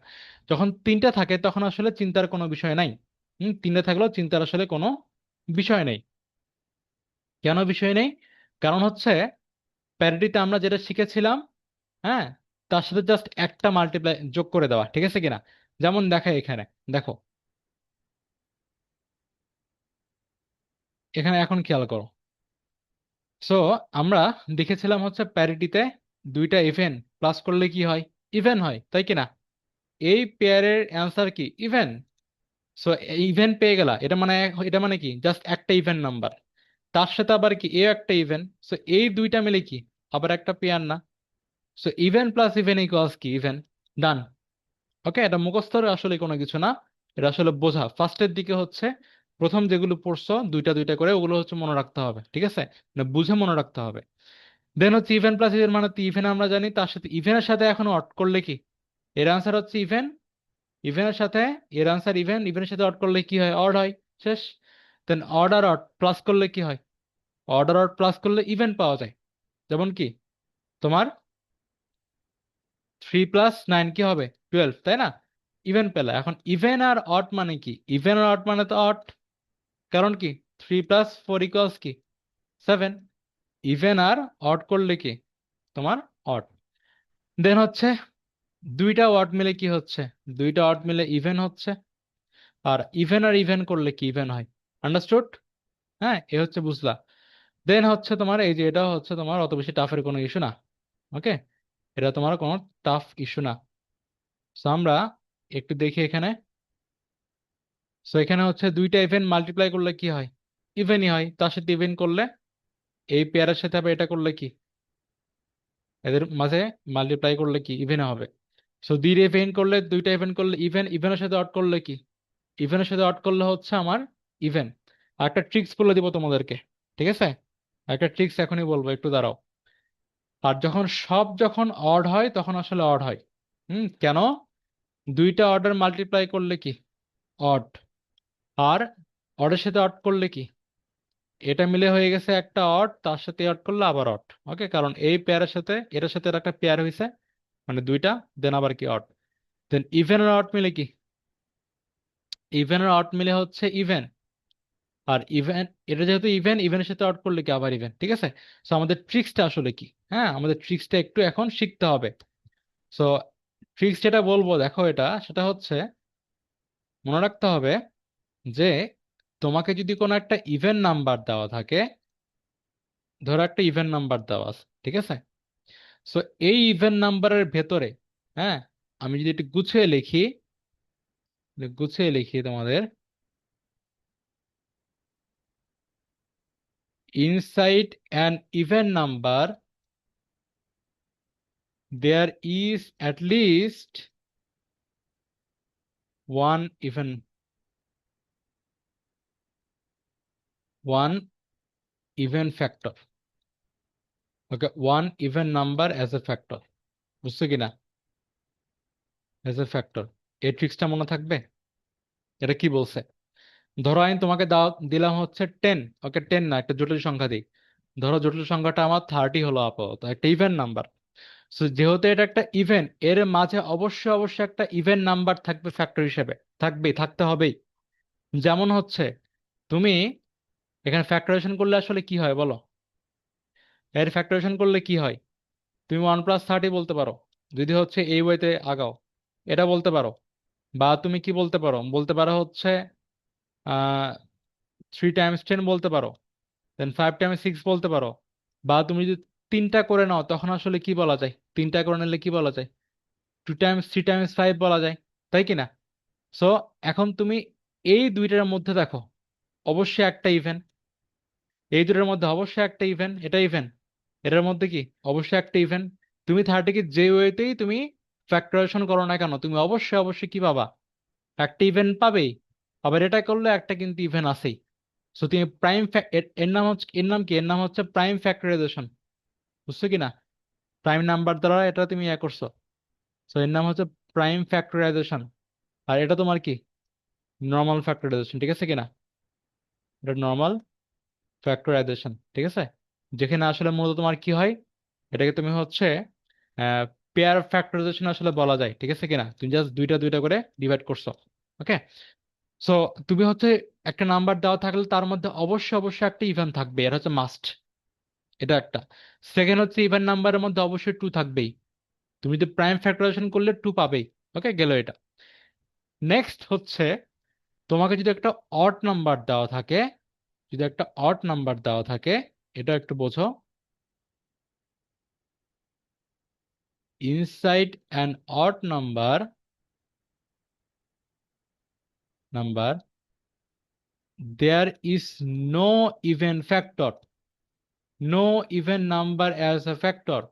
যখন 3টা থাকে তখন আসলে চিন্তার কোনো বিষয় নাই। 3টা থাকলেও চিন্তার আসলে কোনো বিষয় নেই। কেন বিষয় নেই? কারণ হচ্ছে প্যারিটিতে আমরা যেটা শিখেছিলাম, হ্যাঁ, তার সাথে জাস্ট একটা মাল্টিপ্লাই যোগ করে দেওয়া, ঠিক আছে কিনা? যেমন দেখায় এখানে, দেখো এখানে এখন খেয়াল করো। সো আমরা দেখেছিলাম হচ্ছে প্যারিটিতে দুইটা ইভেন প্লাস করলে কি হয়, ইভেন হয়, তাই কিনা? এই পেয়ারের অ্যান্সার কি ইভেন। সো ইভেন পেয়ে গেলা, এটা মানে কি জাস্ট একটা ইভেন নাম্বার, তার সাথে আবার কি এ একটা ইভেন। সো এই দুইটা মিলে কি আবার একটা পেয়ার না? So even plus even equals কি ইভেন। ডান। ওকে, এটা মুখস্থর আসলে কোনো কিছু না, এটা আসলে বোঝা। ফার্স্টের দিকে হচ্ছে প্রথম যেগুলো পড়ছো দুইটা দুইটা করে, ওগুলো হচ্ছে মনে রাখতে হবে, ঠিক আছে? মানে বুঝে মনে রাখতে হবে। দেন হচ্ছে ইভেন প্লাস ইভেন মানে তো ইভেন আমরা জানি, তার সাথে ইভেনের সাথে এখন অড করলে কি এর আনসার হচ্ছে ইভেন। ইভেনের সাথে এর আনসার ইভেন, ইভেনের সাথে অড করলে কি হয়, অড হয়। শেষ। দেন অড আর অড প্লাস করলে কি হয়, অড আর অড প্লাস করলে ইভেন পাওয়া যায়। যেমন কি তোমার 3 + 9 কি হবে 12, তাই না? ইভেন পেলা। এখন ইভেন আর অড মানে কি, ইভেন আর অড মানে তো অড। কারণ কি 3 + 4 কি 7। ইভেন আর অড করলে কি তোমার অড। দেন হচ্ছে দুইটা অড মিলে কি হচ্ছে, দুইটা অড মিলে ইভেন হচ্ছে। আর ইভেন আর ইভেন করলে কি ইভেন হয়। আন্ডারস্টুড? হ্যাঁ, এ হচ্ছে বুঝলা। দেন হচ্ছে তোমার এই যে এটা হচ্ছে তোমার অত বেশি টাফের কোনো ইস্যু না। ওকে, এটা তোমার কোনো টাফ ইস্যু না। সো আমরা একটু দেখি এখানে। সো এখানে হচ্ছে দুইটা ইভেন মাল্টিপ্লাই করলে কি হয়, ইভেনই হয়। তার সাথে ইভেন করলে এই পেয়ারের সাথে আবার এটা করলে কি, এদের মাঝে মাল্টিপ্লাই করলে কি ইভেন হবে। সো দুইটা ইভেন করলে, দুইটা ইভেন করলে ইভেন, ইভেনের সাথে অড করলে কি, ইভেনের সাথে অড করলে হচ্ছে আমার ইভেন। আর একটা ট্রিক্স বলে দিব তোমাদেরকে, ঠিক আছে? একটা ট্রিক্স এখনই বলবো, একটু দাঁড়াও। আর যখন অড হয় তখন আসলে অড হয়। কেন? দুইটা অর্ডার মাল্টিপ্লাই করলে কি অড, আর অডের সাথে অড করলে কি এটা মিলে হয়ে গেছে একটা অড, তার সাথে অড করলে আবার অড। ওকে, কারণ এই পেয়ারের সাথে এটার সাথে এর একটা পেয়ার হয়েছে, মানে দুইটা। দেন আবার কি অড। দেন ইভেন আর অড মিলে কি, ইভেন আর অড মিলে হচ্ছে ইভেন। আর ইভেন, এটা যেহেতু ইভেন, ইভেনের সাথে অড করলে কি আবার ইভেন, ঠিক আছে? সো আমাদের ট্রিক্সটা আসলে কি, হ্যাঁ, আমাদের ট্রিক্সটা একটু এখন শিখতে হবে। সো ট্রিক্স যেটা বলবো দেখো, এটা সেটা হচ্ছে মনে রাখতে হবে যে তোমাকে যদি কোনো একটা ইভেন নাম্বার দেওয়া থাকে, ধরো একটা ইভেন নাম্বার দেওয়া আছে, ঠিক আছে? সো এই ইভেন নাম্বারের ভেতরে, হ্যাঁ, আমি যদি একটু গুছিয়ে লিখি তোমাদের, inside an even number there is at least one even one even factor. Okay, one even number as a factor, বুঝছো কিনা? অ্যাজ এ ফ্যাক্টর, এই ট্রিক্সটা মনে থাকবে। এটা কি বলছে? ধরো আমি তোমাকে দিলাম হচ্ছে 10। ওকে, 10 না, একটা জটিল সংখ্যা দিই। ধরো জটিল সংখ্যাটা আমার 30 হলো, আপাতত একটা ইভেন নাম্বার। সো যেহেতু এটা একটা ইভেন, এর মাঝে অবশ্যই অবশ্যই একটা ইভেন নাম্বার থাকবে ফ্যাক্টর হিসেবে, থাকবেই, থাকতে হবেই। যেমন হচ্ছে তুমি এখানে ফ্যাক্টরাইজেশন করলে আসলে কি হয় বলো? এর ফ্যাক্টরাইজেশন করলে কি হয়? তুমি 1+30 বলতে পারো, যদি হচ্ছে এই ওয়েতে আগাও, এটা বলতে পারো। বা তুমি কি বলতে পারো? বলতে পারো হচ্ছে 3 × 10 বলতে পারো, দেন 5 × 6 বলতে পারো। বা তুমি যদি তিনটা করে নাও, তখন আসলে কি বলা যায়? তিনটা করে নিলে কি বলা যায়? 2 × 3 × 5 বলা যায়, তাই কি না? সো এখন তুমি এই দুইটার মধ্যে দেখো, অবশ্যই একটা ইভেন। এই দুটোর মধ্যে অবশ্যই একটা ইভেন, এটা ইভেন। এটার মধ্যে কি অবশ্যই একটা ইভেন। তুমি 30কে যে ওয়েতেই তুমি ফ্যাক্টরাইজেশন করো না কেন, তুমি অবশ্যই অবশ্যই কি পাবা? একটা ইভেন পাবেই। আবার এটা করলে একটা কিন্তু ইভেন আছেই। সো তুমি প্রাইম, এর নাম হচ্ছে, এর নাম কি? এর নাম হচ্ছে প্রাইম ফ্যাক্টরাইজেশন, বুঝছো কি না? প্রাইম নাম্বার দ্বারা এটা তুমি ইয়ে করছো। সো এর নাম হচ্ছে প্রাইম ফ্যাক্টরাইজেশন। আর এটা তোমার কি? নর্মাল ফ্যাক্টরাইজেশন, ঠিক আছে কিনা? এটা নর্মাল ফ্যাক্টরাইজেশন, ঠিক আছে। যেখানে আসলে মূলত তোমার কি হয়, এটাকে তুমি হচ্ছে পেয়ার ফ্যাক্টরাইজেশন আসলে বলা যায়, ঠিক আছে কিনা? তুমি জাস্ট দুইটা দুইটা করে ডিভাইড করছো। ওকে, সো তুমি হচ্ছে একটা নাম্বার দেওয়া থাকলে তার মধ্যে অবশ্যই অবশ্যই একটা ইভেন থাকবে, এটা হচ্ছে মাস্ট। এটা একটা। সেকেন্ড হচ্ছে ইভেন নাম্বারের মধ্যে অবশ্যই টু থাকবেই। তুমি যদি প্রাইম ফ্যাক্টরাইজেশন করলে টু পাবেই। ওকে, গেল এটা। নেক্সট হচ্ছে তোমাকে যদি একটা অড নাম্বার দেওয়া থাকে, যদি একটা অড নাম্বার দেওয়া থাকে, এটা একটু বোঝো। Inside an odd number, there is no even factor, no even number as a factor,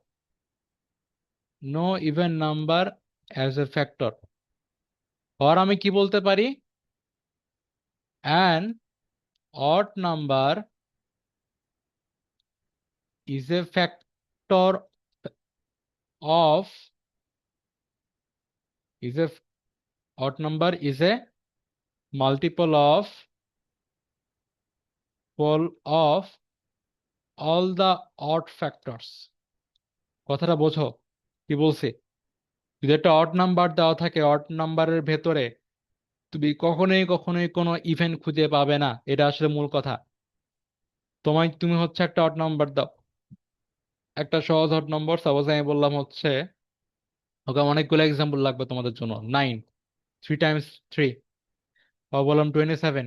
no even number as a factor. or আমি কি বলতে পারি? An odd number is a factor of, is a odd number is a multiple of all the odd factors. কথাটা বোঝো কি বলছি? যদি একটা অড নাম্বার দেওয়া থাকে, অড নাম্বারের ভেতরে তুমি কখনোই কখনোই কোনো ইভেন্ট খুঁজে পাবে না, এটা আসলে মূল কথা। তুমি হচ্ছে একটা অড নাম্বার দাও, একটা সহজ অড নম্বর, সাপোজ আমি বললাম হচ্ছে, ওকে অনেকগুলো এক্সাম্পল লাগবে তোমাদের জন্য। 9, 3 × 3, বা বললাম 27,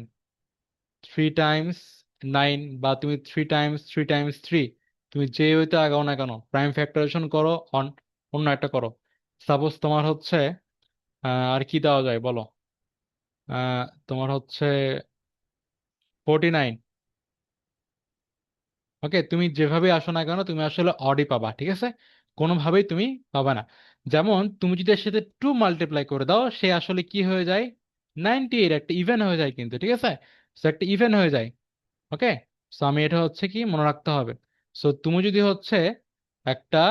3 × 9, বা তুমি 3 × 3 × 3। তুমি যে ওইতে আগাও না কেন, প্রাইম ফ্যাক্টরাইজেশন করো, অন্য একটা করো। সাপোজ তোমার হচ্ছে আর কি দেওয়া যায় বলো? তোমার হচ্ছে 49। ওকে, তুমি যেভাবে আসো না কেন, তুমি আসলে অডই পাবা, ঠিক আছে? কোনোভাবেই তুমি পাবা না। যেমন তুমি যদি এর সাথে 2 মাল্টিপ্লাই করে দাও, সে আসলে কি হয়ে যায়? 98, একটা ইভেন হয়ে যায় কিন্তু, ঠিক আছে? সো একটা ইভেন হয়ে যায়। ওকে, সো আমি এটা হচ্ছে কি মনে রাখতে হবে। সো তুমি যদি হচ্ছে একটা,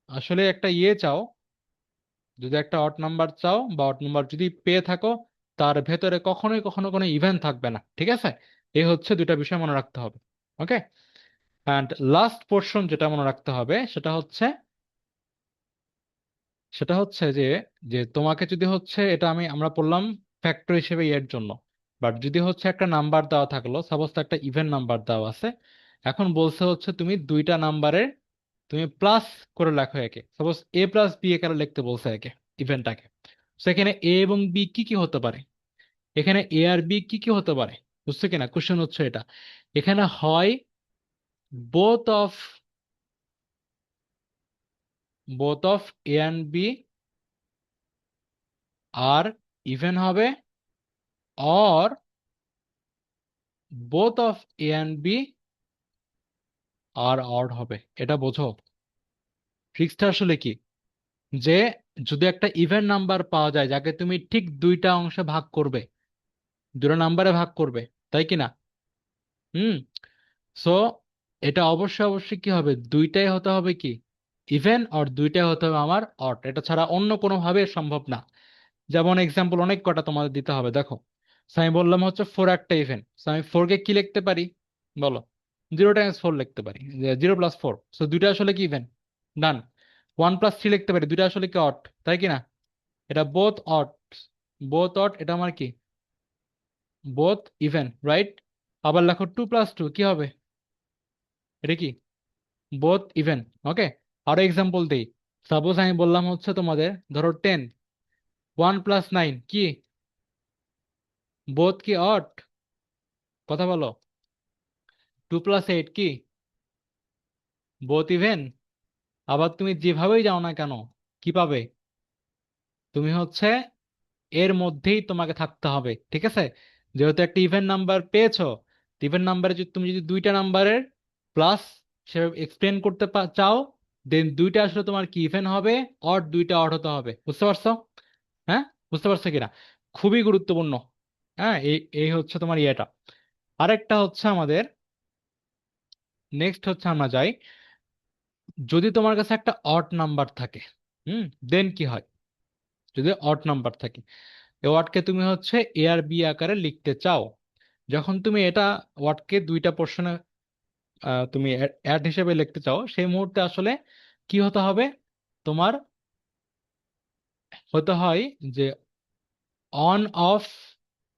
আসলে একটা ইয়ে চাও, যদি একটা অড নাম্বার চাও বা অড নাম্বার যদি পেয়ে থাকো, তার ভেতরে কখনোই কখনো কোনো ইভেন্ট থাকবে না, ঠিক আছে? এই হচ্ছে দুটা বিষয় মনে রাখতে হবে। ওকে, অ্যান্ড লাস্ট পোর্শন যেটা মনে রাখতে হবে, সেটা হচ্ছে যে, তোমাকে যদি হচ্ছে, এটা আমরা পড়লাম ফ্যাক্টর হিসেবে এর জন্য। বাট যদি হচ্ছে একটা নাম্বার দেওয়া থাকলো, সাপোজ একটা ইভেন নাম্বার দেওয়া আছে, এখন বলছে হচ্ছে তুমি দুইটা নাম্বারের তুমি প্লাস করে লেখো একে। সাপোজ A+B এখানে লিখতে বলছে একে, ইভেন্টটাকে। সেখানে এ এবং বি কি কি হতে পারে? এখানে এ আর বি কি কি হতে পারে? বুঝছো কিনা? কোশ্চেন হচ্ছে এটা। এখানে হয় both of, a and b are even হবে, or both of a and b are odd হবে। এটা বোঝো ট্রিক্সটা আসলে কি? যে যদি একটা ইভেন নাম্বার পাওয়া যায়, যাকে তুমি ঠিক দুইটা অংশে ভাগ করবে, দুটো নাম্বারে ভাগ করবে, তাই কি না? হুম, সো এটা অবশ্যই অবশ্যই কি হবে, দুইটাই হতে হবে কি ইভেন, আর দুইটাই হতে হবে আমার অড। এটা ছাড়া অন্য কোনো ভাবে সম্ভব না। যেমন এক্সাম্পল অনেক কটা তোমাদের দিতে হবে, দেখো। So, আমি বললাম হচ্ছে 4 একটা ইভেন, আমি 4 কে কি লিখতে পারি বলো, 0 টাইমস 4 লিখতে পারি, 0 + 4, সো দুইটা আসলে কি ইভেন। ডান। 1 + 3 লিখতে পারি, দুইটা আসলে কি অড, তাই কি না? এটা বোথ অড, বোথ অড, এটা আমার কি বোথ ইভেন, রাইট? আবার লেখো 2 + 2 কি হবে, এটা কি বোথ ইভেন। ওকে, আরো এক্সাম্পল দেই। সাপোজ আমি বললাম হচ্ছে তোমাদের, ধরো 10, 1 + 9 কি বোথ কি অড, কথা বলো। 2 + 8 কি বোথ ইভেন। আবার তুমি যেভাবেই যাও না কেন কি পাবে, তুমি হচ্ছে এর মধ্যেই তোমাকে থাকতে হবে, ঠিক আছে? যেহেতু একটা ইভেন নাম্বার পেয়েছো, ইভেন নাম্বারে যদি তুমি যদি দুইটা নাম্বারের প্লাস সে এক্সপ্লেন করতে চাও, দেন দুইটা আসলে তোমার কি ইভেন হবে, অড দুইটা অড হতে হবে, বুঝতে পারছো? হ্যাঁ, বুঝতে পারছো কিনা? খুবই গুরুত্বপূর্ণ। হ্যাঁ, এই এই হচ্ছে তোমার ইয়েটা। আরেকটা হচ্ছে আমাদের, নেক্সট হচ্ছে আমরা যাই, যদি তোমার কাছে একটা অড নাম্বার থাকে, দেন কি হয়? যদি অড নাম্বার থাকে, এই ওয়ার্ডকে তুমি হচ্ছে এ আর বি আকারে লিখতে চাও, যখন তুমি এটা ওয়ার্ডকে দুইটা পোর্শনে তুমি অ্যাড হিসেবে লিখতে চাও, সেই মুহূর্তে আসলে কি হতে হবে তোমার, হতে হয় যে one of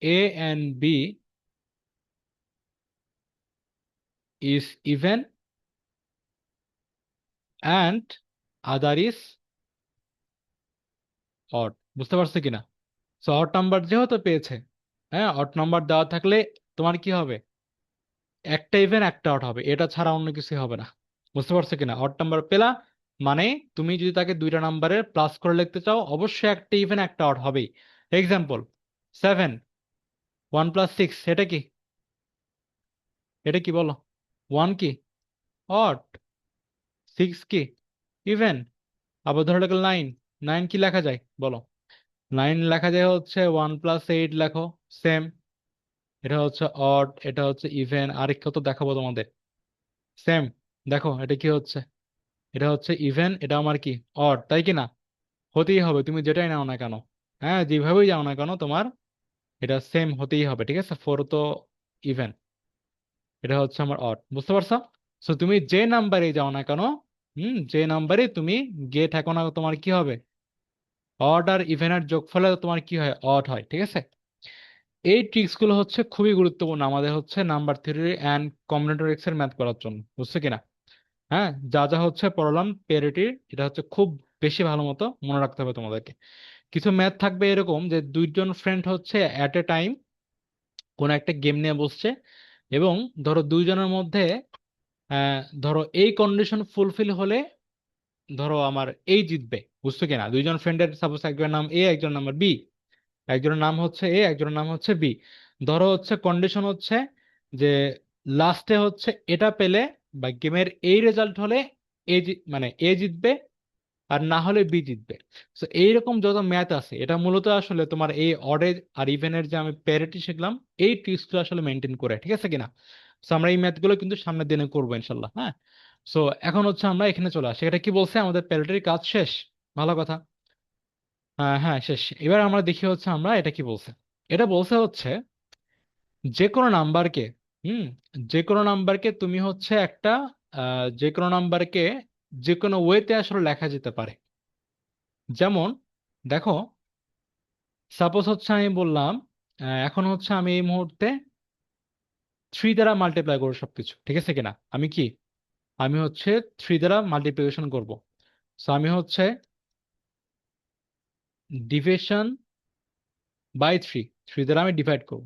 a and b is even and other is odd. বুঝতে পারছো কিনা? সো অড নাম্বার যেহেতু পেয়েছে, হ্যাঁ, অড নাম্বার দেওয়া থাকলে তোমার কি হবে, একটা ইভেন একটা অড হবে, এটা ছাড়া অন্য কিছু হবে না। বুঝতে পারছো কিনা? অড নাম্বার পেলা মানে তুমি যদি তাকে দুইটা নাম্বারের প্লাস করে লিখতে চাও, অবশ্যই একটা ইভেন একটা অড হবেই। এক্সাম্পল 7, 1 + 6, এটা কি, এটা কি বলো, 1 কি অড, 6 কি ইভেন। আবার ধরে লেখো 9, 9 কি লেখা যায় বলো, 9 লেখা যায় হচ্ছে 1 + 8 লেখো, সেম। এটা হচ্ছে অড, এটা হচ্ছে ইভেন, আরেক কত দেখাবো তোমাদের, সেম। দেখো এটা কি হচ্ছে, এটা হচ্ছে ইভেন, এটা আমার কি অড, তাই কি না? হতেই হবে, তুমি যেটাই নাও না কেন, হ্যাঁ, যেভাবেই যাও না কেন তোমার এটা সেম হতেই হবে, ঠিক আছে? 4 তো ইভেন, এটা হচ্ছে আমার অড, বুঝতে পারছো? সো তুমি যে নাম্বারে যাও না কেন, যে নাম্বারে তুমি গিয়ে থাকো না, তোমার কি হবে, অড আর ইভেনের যোগফলে তোমার কি হয়, অড হয়, ঠিক আছে? এই ট্রিক্স গুলো হচ্ছে খুবই গুরুত্বপূর্ণ আমাদের হচ্ছে নাম্বার থিওরি অ্যান্ড কম্বিনেটরিক্স এর ম্যাথ করার জন্য, বুঝছো কিনা? হ্যাঁ, যা যা হচ্ছে পড়ালাম প্যারিটির, এটা হচ্ছে খুব বেশি ভালো মতো মনে রাখতে হবে তোমাদেরকে। কিছু ম্যাথ থাকবে এরকম যে দুইজন ফ্রেন্ড হচ্ছে অ্যাট এ টাইম কোন একটা গেম নিয়ে বসছে, এবং ধরো দুইজনের মধ্যে ধরো এই কন্ডিশন ফুলফিল হলে ধরো আমার এই জিতবে, বুঝছো কিনা? দুইজন ফ্রেন্ডের সাপোজ একজনের নাম এ, একজনের নাম বি, একজনের নাম হচ্ছে এ, একজনের নাম হচ্ছে বি। ধরো হচ্ছে কন্ডিশন হচ্ছে যে লাস্টে হচ্ছে এটা পেলে বা গেমের এই রেজাল্ট হলে মানে এ জিতবে, আর না হলে বি জিতবে। তো এইরকম যত ম্যাথ আছে এটা মূলত আসলে তোমার এই অডের আর ইভেনের যে আমি প্যারিটি শিখলাম, এই ট্রিক্সগুলো আসলে মেনটেন করে, ঠিক আছে কিনা? তো আমরা এই ম্যাথগুলো কিন্তু সামনের দিনে করবো ইনশাল্লাহ, হ্যাঁ। সো এখন হচ্ছে আমরা এখানে চলে আসি, এটা কি বলছে, আমাদের প্যারিটির কাজ শেষ, ভালো কথা। হ্যাঁ, শেষ। এবার আমরা দেখি হচ্ছে আমরা এটা কি বলছে। এটা বলছে হচ্ছে যে কোনো নাম্বারকে, হুম যে কোনো নাম্বারকে তুমি হচ্ছে একটা যে কোনো নাম্বারকে যে কোনো ওয়েতে আসলে লেখা যেতে পারে। যেমন দেখো, সাপোজ হচ্ছে আমি বললাম, এখন হচ্ছে আমি এই মুহূর্তে 3 দ্বারা মাল্টিপ্লাই করবো সবকিছু, ঠিক আছে কিনা? আমি কি, আমি হচ্ছে 3 দ্বারা মাল্টিপ্লিকেশন করব। সো আমি হচ্ছে ডিভিশন বাই 3, 3 দ্বারা আমি ডিভাইড করব।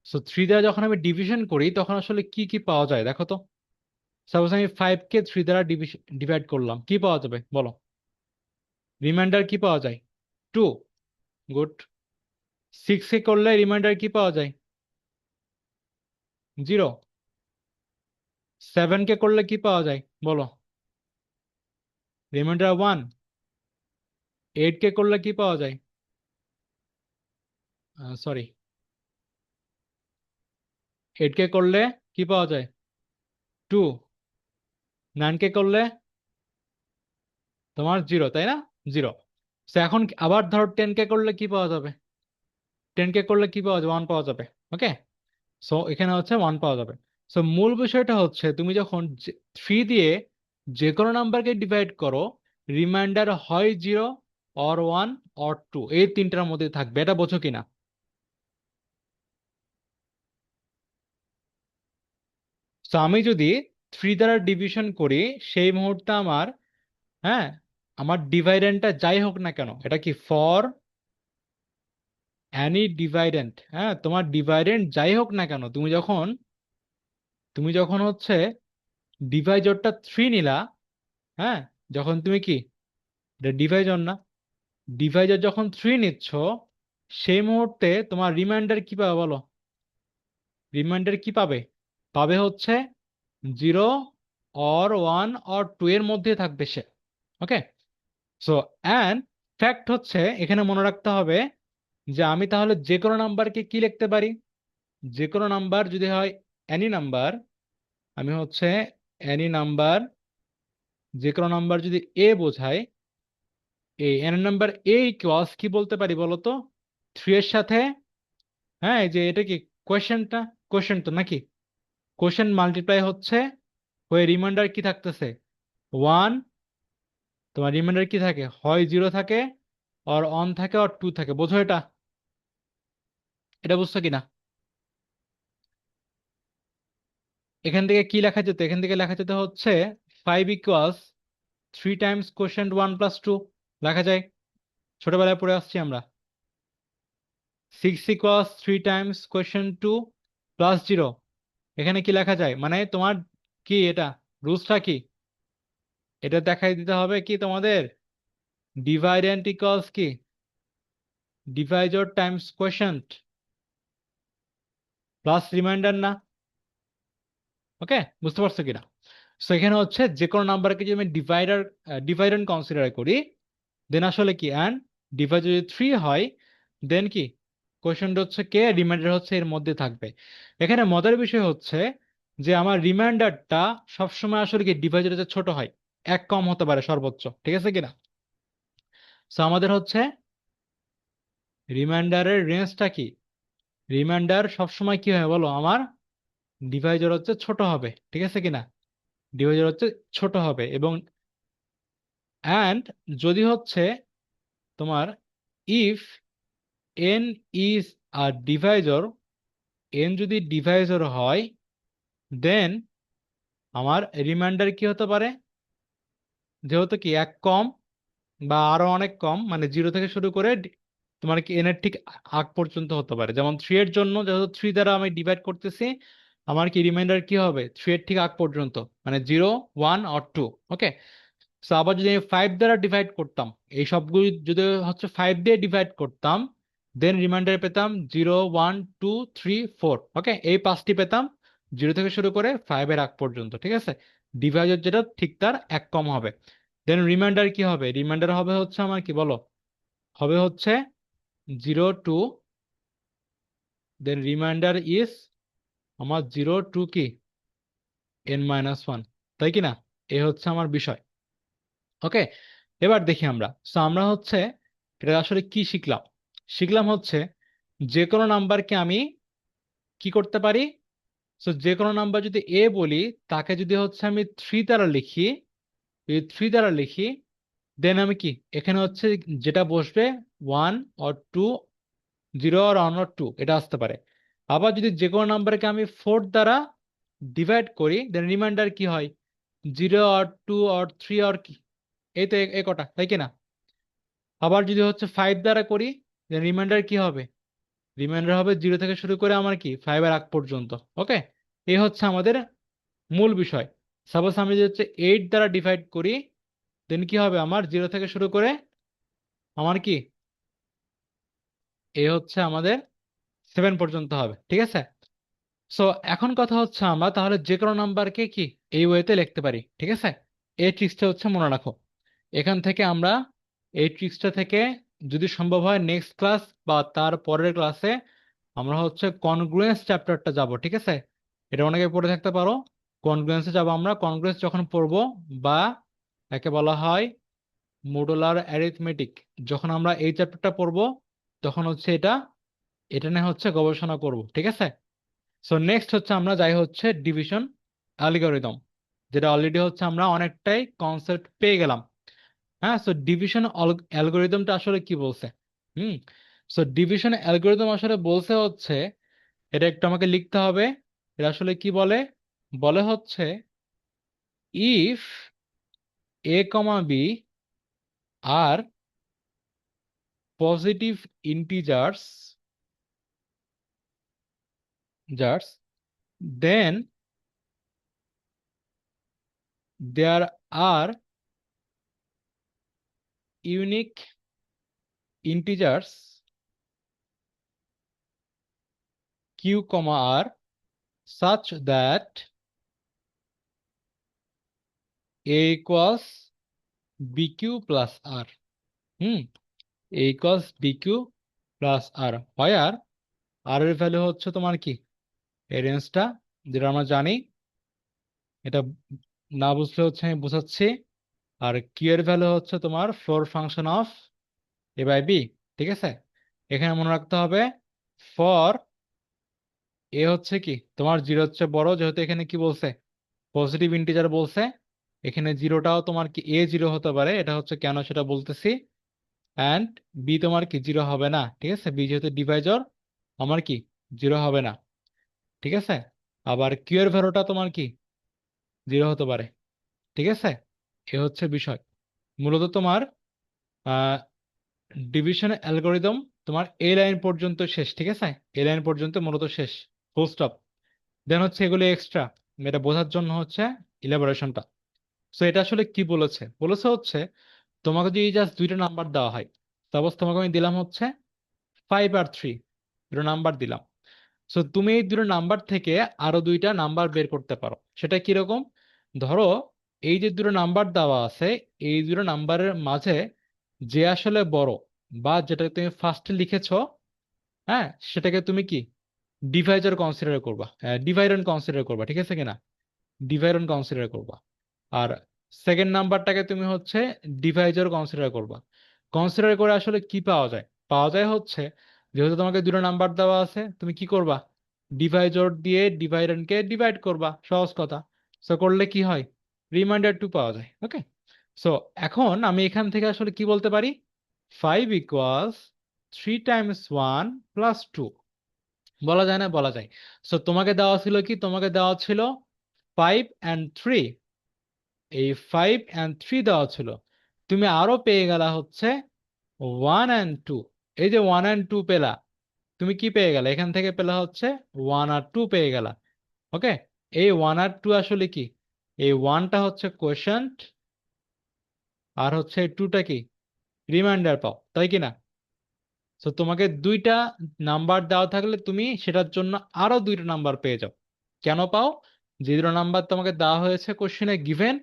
সো 3 দ্বারা যখন আমি ডিভিশন করি তখন আসলে কি কি পাওয়া যায় দেখো তো। সাপোজ আমি 5 কে 3 দ্বারা ডিভাইড করলাম, কি পাওয়া যাবে বলো, রিমাইন্ডার কি পাওয়া যায়, 2। গুড। 6 কে করলে রিমাইন্ডার কি পাওয়া যায়, 0। 7 কে করলে কি পাওয়া যায় বলো, রিমাইন্ডার 1। 8 কে করলে কি পাওয়া যায়, সরি, 8 কে করলে কি পাওয়া যায়, টু, 9কে করলে তোমার 0, তাই না? 0। তো এখন আবার ধরো 10কে করলে কি পাওয়া যাবে? 10কে করলে কি পাওয়া যাবে? 1 পাওয়া যাবে। ওকে, সো এখানে হচ্ছে 1 পাওয়া যাবে। সো মূল বিষয়টা হচ্ছে তুমি যখন 3 দিয়ে যে কোনো নাম্বারকে ডিভাইড করো, রিমাইন্ডার হয় 0 অর 1 অর 2, এই তিনটার মধ্যে থাকবে। এটা বোঝো কিনা? সো আমি যদি 3 দ্বারা ডিভিশন করি, সেই মুহূর্তে আমার, হ্যাঁ, আমার ডিভাইডেন্টটা যাই হোক না কেন, এটা কি ফর অ্যানি ডিভাইডেন্ট, হ্যাঁ, তোমার ডিভাইডেন্ট যাই হোক না কেন, তুমি যখন হচ্ছে ডিভাইজরটা 3 নিলা, হ্যাঁ, যখন তুমি কি, এটা ডিভাইজর না, ডিভাইজর যখন 3 নিচ্ছ, সেই মুহূর্তে তোমার রিমাইন্ডার কি পাবে বলো? রিমাইন্ডার কি পাবে? পাবে হচ্ছে 0 অর 1 অর 2 এর মধ্যে থাকবে সে। ওকে, সো অ্যান্ড ফ্যাক্ট হচ্ছে এখানে মনে রাখতে হবে যে আমি তাহলে যে কোনো নাম্বারকে কি লিখতে পারি? যে কোনো নাম্বার যদি হয় এনি নাম্বার, আমি হচ্ছে এনি নাম্বার, যে কোনো নাম্বার যদি এ বোঝায়, এন নাম্বার এ ইকুয়ালস কি বলতে পারি বলো তো? 3 এর সাথে, হ্যাঁ, এই যে এটা কি কোয়েশ্চেনটা, কোয়েশ্চেন তো নাকি, কোয়েশ্চেন মাল্টিপ্লাই হচ্ছে হয়ে রিমাইন্ডার কি থাকতেছে? 1। তোমার রিমাইন্ডার কি থাকে? হয় 0 থাকে, অর 1 থাকে, অর 2 থাকে। বোঝো এটা? এটা বুঝছো কিনা? এখান থেকে কি লেখা যেত? এখান থেকে লেখা যেত হচ্ছে 5 ইকুয়ালস 3 টাইমস কোয়েশ্চেন 1 প্লাস 2 লেখা যায়, ছোটবেলায় পড়ে আসছি আমরা। 6 ইকুয়ালস 3 টাইমস কোয়েশ্চেন 2 প্লাস 0, এখানে কি লেখা যায়? মানে তোমার কি এটা রুলসটা কি? এটা দেখাই দিতে হবে কি তোমাদের, ডিভাইডেন্ট ইকুয়ালস কি ডিভাইজর টাইমস কোয়েশ্চেন্ট প্লাস রিমাইন্ডার না? ওকে, বুঝতে পারছো কিনা? সো এখানে হচ্ছে যে কোনো নাম্বারকে যদি আমি ডিভাইডেন্ট কনসিডার করি, দেন আসলে কি, অ্যান্ড ডিভাইড যদি 3 হয়, দেন কি কোয়েশ্চেনটা হচ্ছে কে, রিমাইন্ডার হচ্ছে এর মধ্যে থাকবে। এখানে মজার বিষয় হচ্ছে যে আমার রিমাইন্ডারটা সবসময় আসলে কি ডিভাইডারের ছোট হয়, 1 কম হতে পারে সর্বোচ্চ, ঠিক আছে কিনা? সো আমাদের হচ্ছে রিমাইন্ডারের রেঞ্জটা কি, রিমাইন্ডার সবসময় কি হয় বলো আমার? ডিভাইজার হচ্ছে ছোট হবে, ঠিক আছে কিনা? ডিভাইজার হচ্ছে ছোট হবে। এবং অ্যান্ড যদি হচ্ছে তোমার if N is a ডিভাইজর, N যদি ডিভাইজর হয়, দেন আমার রিমাইন্ডার কি হতে পারে? যেহেতু কি 1 কম বা আরো অনেক কম, মানে 0 থেকে শুরু করে তোমার কি এন এর ঠিক আগ পর্যন্ত হতে পারে। যেমন 3 এর জন্য যেহেতু 3 দ্বারা আমি ডিভাইড করতেছি, আমার কি রিমাইন্ডার কি হবে 3 এর ঠিক আগ পর্যন্ত, মানে 0, 1 অর 2। ওকে, সো আবার যদি আমি 5 দ্বারা ডিভাইড করতাম, এই সবগুলি যদি হচ্ছে 5 দিয়ে ডিভাইড করতাম, দেন রিমাইন্ডার পেতাম 0, 1, 2, 3, 4। ওকে, এই 5টি পেতাম 0 থেকে শুরু করে 5 এর আগ পর্যন্ত, ঠিক আছে? ডিভাইডার যেটা ঠিক তার 1 কম হবে। দেন রিমাইন্ডার কি হবে? রিমাইন্ডার হবে হচ্ছে আমার কি বলো? হবে হচ্ছে 0, 2, দেন রিমাইন্ডার ইজ আমার 0, 2 কি n-1, তাই কি না? এ হচ্ছে আমার বিষয়। ওকে, এবার দেখি আমরা, সো আমরা হচ্ছে এটা আসলে কি শিখলাম? শিখলাম হচ্ছে যে কোনো নাম্বারকে আমি কি করতে পারি। সো যে কোনো নাম্বার যদি এ বলি, তাকে যদি হচ্ছে আমি 3 দ্বারা লিখি, যদি 3 দ্বারা লিখি, দেন আমি কি এখানে হচ্ছে যেটা বসবে 1 অর 2, 0 আর 1 অর 2, এটা আসতে পারে। আবার যদি যে কোনো নাম্বারকে আমি 4 দ্বারা ডিভাইড করি, দেন রিমাইন্ডার কি হয়? 0 অর 2 অর 3 অর কি, এই তো এ কটা, তাই কি না? আবার যদি হচ্ছে 5 দ্বারা করি, দেন রিমাইন্ডার কি হবে? রিমাইন্ডার হবে 0 থেকে শুরু করে আমার কি 5 এর আগ পর্যন্ত। ওকে, এই হচ্ছে আমাদের মূল বিষয়। সাপোজ আমি যদি হচ্ছে 8 দ্বারা ডিভাইড করি, দেন কি হবে আমার 0 থেকে শুরু করে আমার কি, এ হচ্ছে আমাদের 7 পর্যন্ত হবে, ঠিক আছে? সো এখন কথা হচ্ছে আমরা তাহলে যে কোনো নাম্বারকে কি এই ওয়েতে লিখতে পারি, ঠিক আছে? এই ট্রিক্সটা হচ্ছে মনে রাখো। এখান থেকে আমরা এই ট্রিক্সটা থেকে যদি সম্ভব হয় নেক্সট ক্লাস বা তার পরের ক্লাসে আমরা হচ্ছে কনগ্রুয়েন্স চ্যাপ্টারটা যাব, ঠিক আছে? এটা অনেকে পড়ে থাকতে পারো, কনগ্রুয়েন্সে যাব আমরা। কনগ্রুয়েন্স যখন পড়বো বা একে বলা হয় মডুলার অ্যারিথমেটিক, যখন আমরা এই চ্যাপ্টারটা পড়বো তখন হচ্ছে এটা এটা নিয়ে হচ্ছে গবেষণা করব, ঠিক আছে? সো নেক্সট হচ্ছে আমরা যাই হচ্ছে ডিভিশন অ্যালগরিদম, যেটা অলরেডি হচ্ছে আমরা অনেকটাই কনসেপ্ট পেয়ে গেলাম। হ্যাঁ, সো ডিভিশন অ্যালগরিদমটা আসলে কি বলছে? হুম, সো ডিভিশন অ্যালগরিদম আসলে বলছে হচ্ছে, এটা একটু আমাকে লিখতে হবে। এটা আসলে কি বলে? বলে হচ্ছে if a comma b are positive integers জার্স, then there are unique integers q comma r such that a equals bq plus r. Hmm, a equals bq plus r, where r এর ভ্যালু হচ্ছে তোমার কি, এই রেঞ্জটা, যেটা আমরা জানি। এটা না বুঝলে হচ্ছে আমি বোঝাচ্ছি। আর q এর ভ্যালু হচ্ছে তোমার floor function of a by b, ঠিক আছে? এখানে মনে রাখতে হবে ফর এ হচ্ছে কি তোমার জিরো হচ্ছে বড়, যেহেতু এখানে কি বলছে, পজিটিভ ইন্টিজার বলছে। এখানে জিরোটাও তোমার কি এ জিরো হতে পারে, এটা হচ্ছে কেন সেটা বলতেছি। অ্যান্ড বি তোমার কি জিরো হবে না, ঠিক আছে? বি যেহেতু ডিভাইজর, আমার কি জিরো হবে না, ঠিক আছে? আবার কিউ এর ভ্যালুটা তোমার কি জিরো হতে পারে, ঠিক আছে? এ হচ্ছে বিষয়। মূলত তোমার ডিভিশন অ্যালগোরিদম তোমার এই লাইন পর্যন্ত শেষ, ঠিক আছে? এই লাইন পর্যন্ত মূলত শেষ, ফুল স্টপ। দেন হচ্ছে এগুলো এক্সট্রা, এটা বোঝার জন্য হচ্ছে ইলাবোরেশনটা। সো এটা আসলে কি বলেছে? বলেছে হচ্ছে তোমাকে যদি জাস্ট দুইটা নাম্বার দেওয়া হয়, সাপোজ তোমাকে আমি দিলাম হচ্ছে 5 আর 3, দুটো নাম্বার দিলাম। সো তুমি এই দুটো নাম্বার থেকে আরো দুইটা নাম্বার বের করতে পারো। সেটা কিরকম? ধরো এই যে দুটো নাম্বার দেওয়া আছে, এই দুটো নাম্বারের মাঝে যে আসলে বড়, বা যেটা তুমি ফার্স্টে লিখেছো, হ্যাঁ, সেটাকে তুমি কি ডিভাইজার কনসিডার করবা, ডিভাইডেন্ট কনসিডার করবা, ঠিক আছে কিনা? ডিভাইডেন্ট কনসিডার করবা। আর সেকেন্ড নাম্বারটাকে তুমি হচ্ছে ডিভাইজার কনসিডার করবা। কনসিডার করে আসলে কি পাওয়া যায়? পাওয়া যায় হচ্ছে, যেহেতু তোমাকে দুটো নাম্বার দেওয়া আছে, তুমি কি করবা? ডিভাইজর দিয়ে ডিভাইডেন্টকে ডিভাইড করবা, সহজ কথা। সো করলে কি হয়? রিমাইন্ডার টু পাওয়া যায়, ওকে? সো এখন আমি এখান থেকে আসলে কি বলতে পারি? 5 = 3 × 1 + 2, বলা যায় না? বলা যায়। সো তোমাকে দেওয়া ছিল কি, তোমাকে দেওয়া ছিল 5 and 3, এই 5 and 3 দেওয়া ছিল। তুমি আরো পেয়ে গেলা হচ্ছে 1 and 2। এই যে 1 and 2 পেলা, তুমি কি পেয়ে গেলা? এখান থেকে পেলা হচ্ছে 1 আর 2 পেয়ে গেলা, ওকে? এই 1 আর 2 আসলে কি, এই ওয়ানটা হচ্ছে কোয়েশ্চেন্ট, আর হচ্ছে টুটা কি রিমাইন্ডার পাও, তাই কি না? তো তোমাকে দুইটা নাম্বার দেওয়া থাকলে তুমি সেটার জন্য আরো দুইটা নাম্বার পেয়ে যাও। কেন পাও? যে দুটো নাম্বার তোমাকে দেওয়া হয়েছে কোশ্চেনে গিভেন,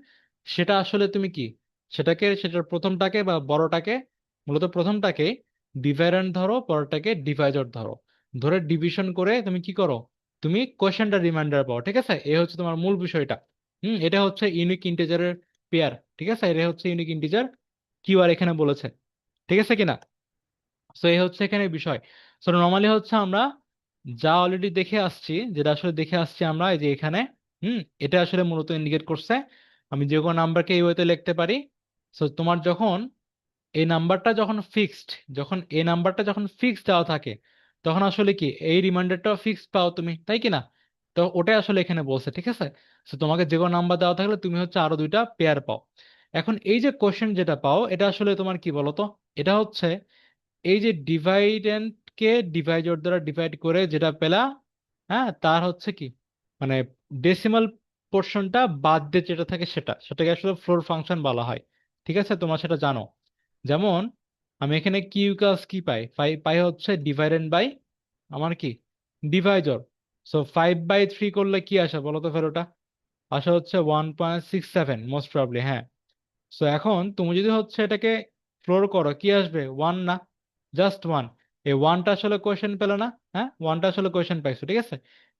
সেটা আসলে তুমি কি সেটার প্রথমটাকে বা বড়টাকে, মূলত প্রথমটাকে ডিভাইডেন্ট ধরো, পরটাকে ডিভাইজার ধরো, ধরে ডিভিশন করে তুমি কি করো, তুমি কোশ্চেনটা রিমাইন্ডার পাও, ঠিক আছে? এ হচ্ছে তোমার মূল বিষয়টা। এটা হচ্ছে ইউনিক ইন্টিজারের পেয়ার, ঠিক আছে? এটা হচ্ছে ইউনিক ইন্টিজার কিউ আর এখানে বলেছে, ঠিক আছে কিনা? সো এই হচ্ছে এখানে বিষয়। সো নর্মালি হচ্ছে আমরা যা অলরেডি দেখে আসছি, যেটা আসলে দেখে আসছি আমরা এই যে এখানে, এটা আসলে মূলত ইন্ডিকেট করছে আমি যে কোনো নাম্বারকে এই ওয়েতে লিখতে পারি। সো তোমার যখন এই নাম্বারটা যখন ফিক্সড, যখন এই নাম্বারটা যখন ফিক্সড দেওয়া থাকে, তখন আসলে কি এই রিমাইন্ডারটাও ফিক্সড পাও তুমি, তাই কি না? তো ওটাই আসলে এখানে বলছে, ঠিক আছে? সো তোমাকে যে কোনো নাম্বার দেওয়া থাকলে তুমি হচ্ছে আরো দুইটা পেয়ার পাও। এখন এই যে কোশ্চেন যেটা পাও, এটা আসলে তোমার কি বলতো? এটা হচ্ছে এই যে ডিভাইডেন্টকে ডিভাইডর দ্বারা ডিভাইড করে যেটা পেলা, হ্যাঁ, তার হচ্ছে কি মানে ডেসিমাল পোর্শনটা বাদ দিয়ে যেটা থাকে সেটাকে আসলে ফ্লোর ফাংশন বলা হয়, ঠিক আছে? তোমরা সেটা জানো। যেমন আমি এখানে কিউ কাজ কি পাই, পাই হচ্ছে ডিভাইডেন্ট বাই আমার কি ডিভাইজর। সো 5/3 করলে কি আসে বলো তো ফেরোটা? আসা হচ্ছে 1.67 মোস্ট প্রবাবলি, হ্যাঁ। সো এখন তুমি যদি হচ্ছে এটাকে ফ্লোর করো, কি আসবে? ওয়ান না? Just one. এই ওয়ানটা আসলে কোয়েশ্চেন পেলে না, হ্যাঁ ওয়ানটা আসলে কোয়েশ্চেন পাইছো, ঠিক আছে,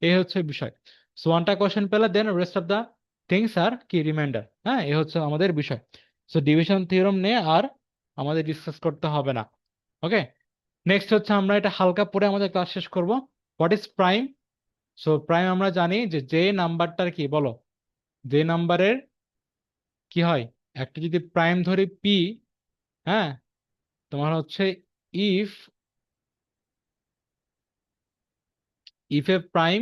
এই হচ্ছে বিষয়। সো ওয়ানটা কোয়েশ্চেন পেলে দেন rest of the things are কি রিমাইন্ডার, হ্যাঁ এই হচ্ছে আমাদের বিষয়। সো ডিভিশন থিওরেম নিয়ে আর আমাদের ডিসকাস করতে হবে না। ওকে, নেক্সট হচ্ছে আমরা এটা হালকা পরে আমাদের ক্লাস শেষ করব। What is prime? So prime আমরা জানি যে যে নাম্বারটার কি বলো, যে নাম্বারের কি হয়, একটা যদি প্রাইম ধরি পি, হ্যাঁ তোমার হচ্ছে ইফ ইফ এ প্রাইম,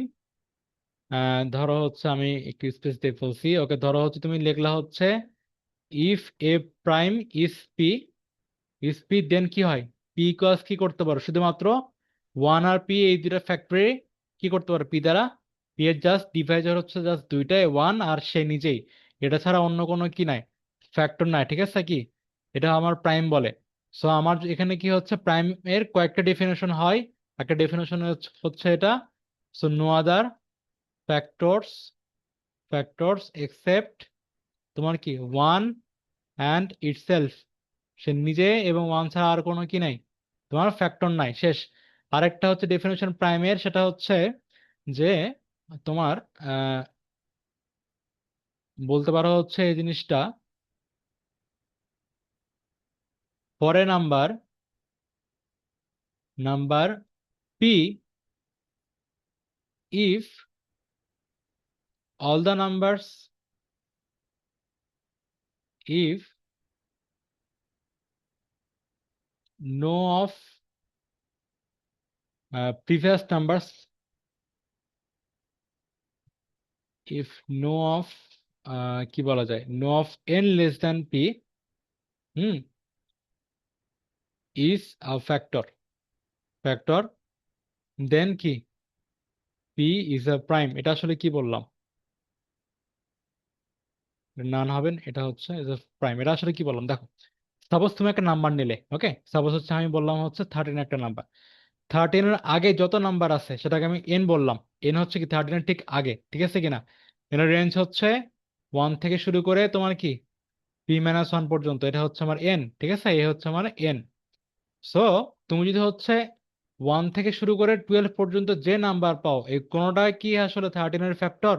ধরো হচ্ছে আমি একটু স্পেস দিয়ে ফেলছি, ওকে ধরো হচ্ছে তুমি লিখলা হচ্ছে if a prime is p, is p then কি হয়, পি কস কি করতে পারো শুধুমাত্র ওয়ান আর পি এই দুটা ফ্যাক্টরি কি করতে পারো পি দ্বারা, পি এর জাস্ট ডিভাইজার হচ্ছে জাস্ট দুইটাই ওয়ান আর সে নিজেই, এটা ছাড়া অন্য কোনো কি নাই, ফ্যাক্টর নাই, ঠিক আছে কি, এটা আমার প্রাইম বলে। সো আমার এখানে কি হচ্ছে প্রাইম এর কয়েকটা ডেফিনেশন হয়, একটা ডেফিনেশন হচ্ছে এটা, so no other factors, factors except তোমার কি ওয়ান অ্যান্ড ইটসেলফ, সে নিজে এবং ওয়ান ছাড়া আর কোনো কি নাই, তোমার ফ্যাক্টর নাই, শেষ। আরেকটা হচ্ছে ডেফিনেশন প্রাইমের, সেটা হচ্ছে যে তোমার বলতে পারো হচ্ছে এই জিনিসটা পরে number, number p if all the numbers, if no of previous numbers, if no of কি বলা যায়, no of n less than p, hmm, is a factor, factor then কি পি ইজ আ প্রাইম। এটা আসলে কি বললাম, নান হবেন, এটা হচ্ছে প্রাইম, এটা আসলে কি বললাম দেখো, সাপোজ তুমি একটা নাম্বার নিলে, ওকে সাপোজ হচ্ছে আমি বললাম হচ্ছে 13 একটা নাম্বার, 13-এর আগে যত নাম্বার আছে সেটাকে আমি এন বললাম, এন হচ্ছে কি 13-এর ঠিক আগে, ঠিক আছে কিনা, এর রেঞ্জ হচ্ছে ওয়ান থেকে শুরু করে তোমার কি পি মাইনাস ওয়ান পর্যন্ত, এটা হচ্ছে আমার এন, ঠিক আছে, এ হচ্ছে আমার এন। সো তুমি যদি হচ্ছে ওয়ান থেকে শুরু করে 12 পর্যন্ত যে নাম্বার পাও, এই কোনোটা কি আসলে 13-এর ফ্যাক্টর,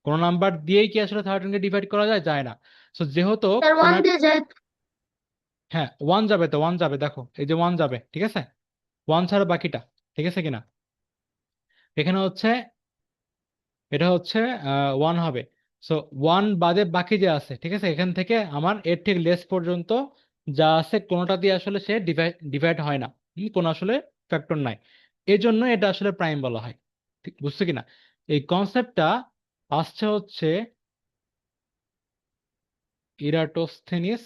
কোন নাম্বার দিয়েই কি আসলে 13-কে ডিভাইড করা যায়, যায় না। সো যেহেতু স্যার কোন ওয়ান দিয়ে যায়। হ্যাঁ ওয়ান যাবে, তো ওয়ান যাবে, দেখো এই যে ওয়ান যাবে, ঠিক আছে, ওয়ান ছাড়া বাকিটা, ঠিক আছে কিনা, এখানে হচ্ছে এটা হচ্ছে ওয়ান হবে। সো ওয়ান বাদে বাকি যে আছে, ঠিক আছে, এখান থেকে আমার এর ঠিক লেস পর্যন্ত যা আছে কোনোটা দিয়ে আসলে সে ডিভাইড ডিভাইড হয় না, কোনো আসলে ফ্যাক্টর নাই, এই জন্য এটা আসলে প্রাইম বলা হয়, ঠিক বুঝছো কিনা। এই কনসেপ্টটা আসছে হচ্ছে ইরাটোস্থেনিস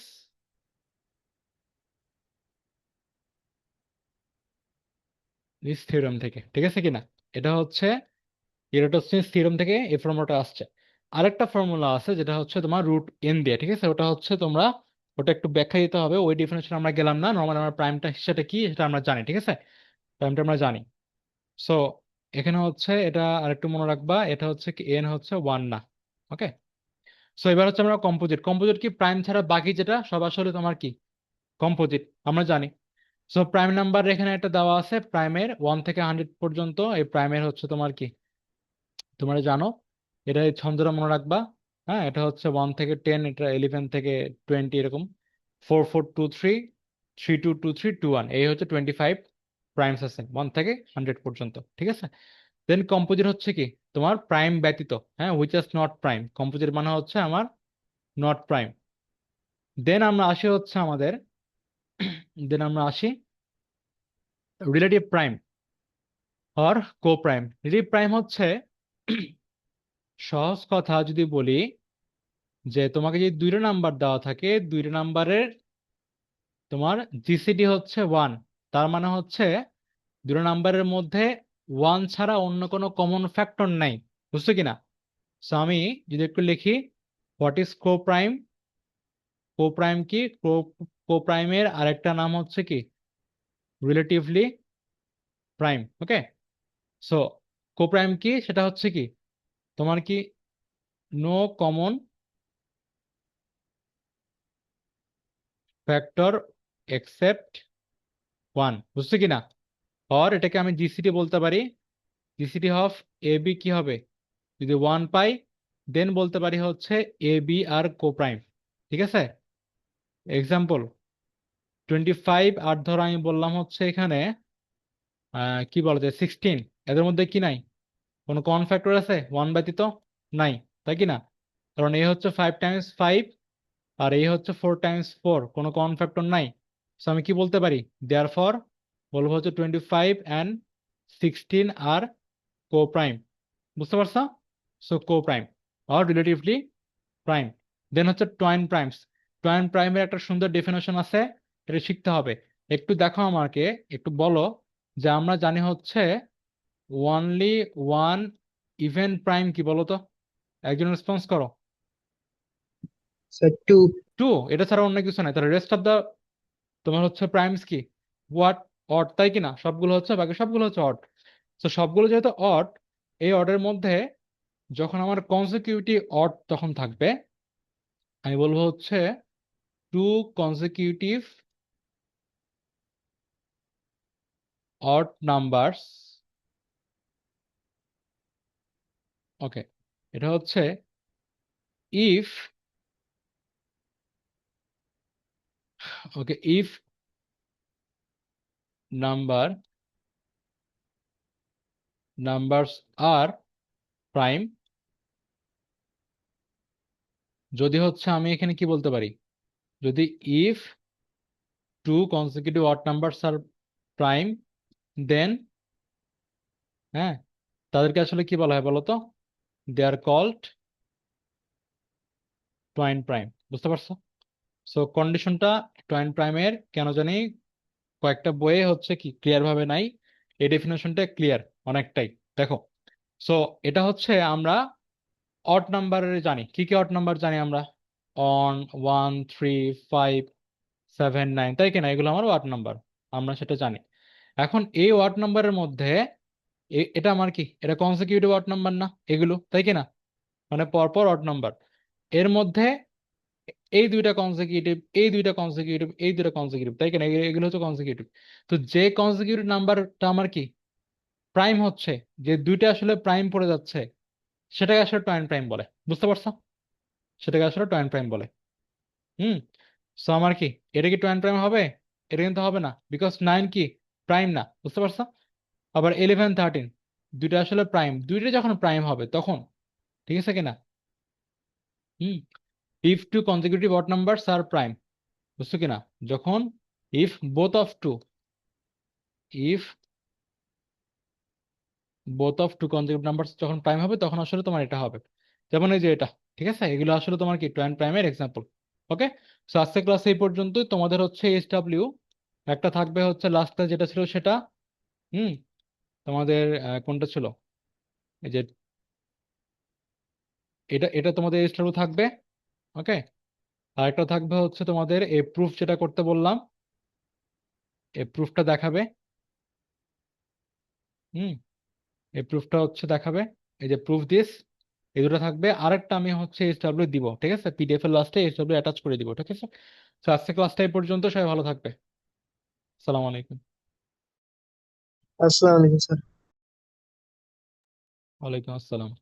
থিওরেম থেকে, ঠিক আছে কিনা, এটা হচ্ছে ইরাটোস্থিনিস থিওরেম থেকে এই ফর্মুলাটা আসছে। আরেকটা ফর্মুলা আছে যেটা হচ্ছে তোমার রুট এন দিয়ে, ঠিক আছে, ওটা হচ্ছে তোমরা ওটা একটু ব্যাখ্যা দিতে হবে, ওই ডেফিনেশন আমরা গেলাম না, নর্মাল আমরা প্রাইমটা সেটা কি সেটা আমরা জানি, ঠিক আছে, প্রাইমটা আমরা জানি। সো এখানে হচ্ছে এটা আরেকটু মনে রাখবা, এটা হচ্ছে কি এন হচ্ছে ওয়ান না, ওকে। সো এবার হচ্ছে আমরা কম্পোজিট, কম্পোজিট কি প্রাইম ছাড়া বাকি যেটা সব আসলে তোমার কি কম্পোজিট, আমরা জানি। সো প্রাইম নাম্বার এখানে একটা দেওয়া আছে, প্রাইমের 1 থেকে 100 পর্যন্ত, এই প্রাইমের হচ্ছে তোমার কি তোমরা জানো, এটা এই ছন্দটা মনে রাখবা, হ্যাঁ এটা হচ্ছে 1 থেকে 10, এটা 11 থেকে 20 এরকম, 4423, 322321, এই হচ্ছে 25 প্রাইমস আছে 1 থেকে 100 পর্যন্ত, ঠিক আছে। দেন কম্পোজিট হচ্ছে কি তোমার প্রাইম ব্যতীত, হ্যাঁ which is not prime, composite মানে হচ্ছে আমার নট প্রাইম। দেন আমরা আসি হচ্ছে আমাদের দেন আমরা আসি relative prime or co prime. Relative prime হচ্ছে সহজ কথা যদি বলি, যে তোমাকে যদি দুইটা নাম্বার দেওয়া থাকে, দুইটা নাম্বারের তোমার জিসিডি হচ্ছে ওয়ান, তার মানে হচ্ছে দুটো নাম্বারের মধ্যে ওয়ান ছাড়া অন্য কোনো কমন ফ্যাক্টর নাই, বুঝছো কিনা। সো আমি যদি একটু লিখি, what is co prime, co prime কি, কো প্রাইমের আরেকটা নাম হচ্ছে কি relatively prime, okay. So co prime কি সেটা হচ্ছে কি তোমার কি no common factor except one, বুঝছো কি না? অর এটাকে আমি জিসিডি বলতে পারি, জিসিডি অফ এ বি কি হবে, যদি ওয়ান পাই দেন বলতে পারি হচ্ছে এ বি আর কোপ্রাইম। ঠিক আছে, এক্সাম্পল 25 আর ধরো আমি বললাম হচ্ছে এখানে কি বলা যায় 16, এদের মধ্যে কি নাই, কোনো কমন ফ্যাক্টর আছে ওয়ান ব্যতীত? নাই, তাই কি না? কারণ এ হচ্ছে 5 টাইমস 5 আর এই হচ্ছে 4 টাইমস 4, কোনো কমন ফ্যাক্টর নাই। সো আমি কি বলতে পারি, দেয়ার ফর বলবো হচ্ছে 25 and 16 আর কো প্রাইম। বুঝতে পারছো? সো কো প্রাইম আর রিলেটিভলি প্রাইম। দেন হচ্ছে টয়েন প্রাইমস। টয়েন প্রাইমের একটা সুন্দর ডেফিনেশন আছে, এটা শিখতে হবে। একটু দেখো আমাকে, একটু বলো যে আমরা জানি হচ্ছে ওয়ানলি ওয়ান ইভেন প্রাইম কি বলো তো, একজন রেসপন্স করো। Sir two. টু, এটা ছাড়া অন্য কিছু নাই, তাহলে রেস্ট অফ দা তোমার হচ্ছে প্রাইমস কি, হোয়াট, অড, তাই কি না? সবগুলো হচ্ছে, বাকি সবগুলো হচ্ছে অড। তো সবগুলো যেহেতু অড, এই অর্ডের মধ্যে যখন আমার কনসিকিউটিভ অড তখন থাকবে, আমি বলবো হচ্ছে two consecutive odd numbers. Okay, এটা হচ্ছে if, okay if number numbers are prime, যদি হচ্ছে আমি এখানে কি বলতে পারি, যদি if two consecutive odd numbers are prime, then হ্যাঁ, তাদেরকে আসলে কি বলা হয় বলো তো, they are called twin prime. বুঝতে পারছো? সো কন্ডিশনটা টোয়াইন প্রাইমের কেন জানি কয়েকটা বইয়ে হচ্ছে কি ক্লিয়ার ভাবে নাই, এই ডেফিনেশনটা ক্লিয়ার অনেকটাই। দেখো, সো এটা হচ্ছে আমরা অড নাম্বারের জানি, কি কি অড নাম্বার জানি আমরা, অন, 1, 3, 5, 7, 9, তাই কিনা? এগুলো আমার ওয়ার্ড নাম্বার, আমরা সেটা জানি। এখন এই ওয়ার্ড নাম্বারের মধ্যে এটা আমার কি, এটা কনসিকিউটিভ ওয়ার্ড নাম্বার না এগুলো, তাই কিনা? মানে পরপর অড নাম্বার, এর মধ্যে এই দুইটা কনসিকিউটিভ, এই দুইটা কনসিকিউটিভ, এই দুইটা কনসিকিউটিভ, তাই কিনা? এগুলো হচ্ছে কনসিকিউটিভ। তো যে কনসিকিউটিভ নাম্বারটা আমার কি প্রাইম হচ্ছে, যে দুইটা আসলে প্রাইম পড়ে যাচ্ছে, সেটাকে আসলে টয়েন প্রাইম বলে। বুঝতে পারছো? সেটাকে আসলে টয়েন প্রাইম বলে। হুম। সো আমার কি, এটা কি টয়েন প্রাইম হবে? এটা কিন্তু হবে না, বিকজ 9 কি প্রাইম না। বুঝতে পারছো? আবার 11, 13 দুইটা আসলে প্রাইম, দুইটা যখন প্রাইম হবে তখন, ঠিক আছে কিনা? Hmm. If two consecutive odd numbers are prime, বুঝছো কিনা? যখন if both of two, if both of two consecutive numbers যখন প্রাইম হবে তখন আসলে তোমার এটা হবে। যেমন এই যে এটা, ঠিক আছে? এগুলো আসলে তোমার কি টয়েন প্রাইমের এক্সাম্পল। ওকে, সো আজকের ক্লাস এই পর্যন্তই। তোমাদের হচ্ছে এসডব্লিউ একটা থাকবে হচ্ছে লাস্ট ক্লাস যেটা ছিল সেটা। হুম। তোমাদের কোনটা ছিল, এই যে এটা, এটা তোমাদের এসডব্লিউ থাকবে। ওকে, আর একটা থাকবে হচ্ছে তোমাদের এই প্রুফ যেটা করতে বললাম, এই প্রুফটা দেখাবে। হুম। এই প্রুফটা হচ্ছে দেখাবে, এই যে প্রুফ দিস, এই দুটো থাকবে। আরেকটা আমি হচ্ছে এসডব্লিউ দিব, ঠিক আছে? পিডিএফ এর লাস্টে এসডব্লিউ অ্যাটাচ করে দিব, ঠিক আছে? তো আজকে ক্লাসটা এই পর্যন্ত, সবাই ভালো থাকবে। সালাম আলাইকুম। আসসালামু আলাইকুম স্যার। ওয়ালাইকুম আসসালাম।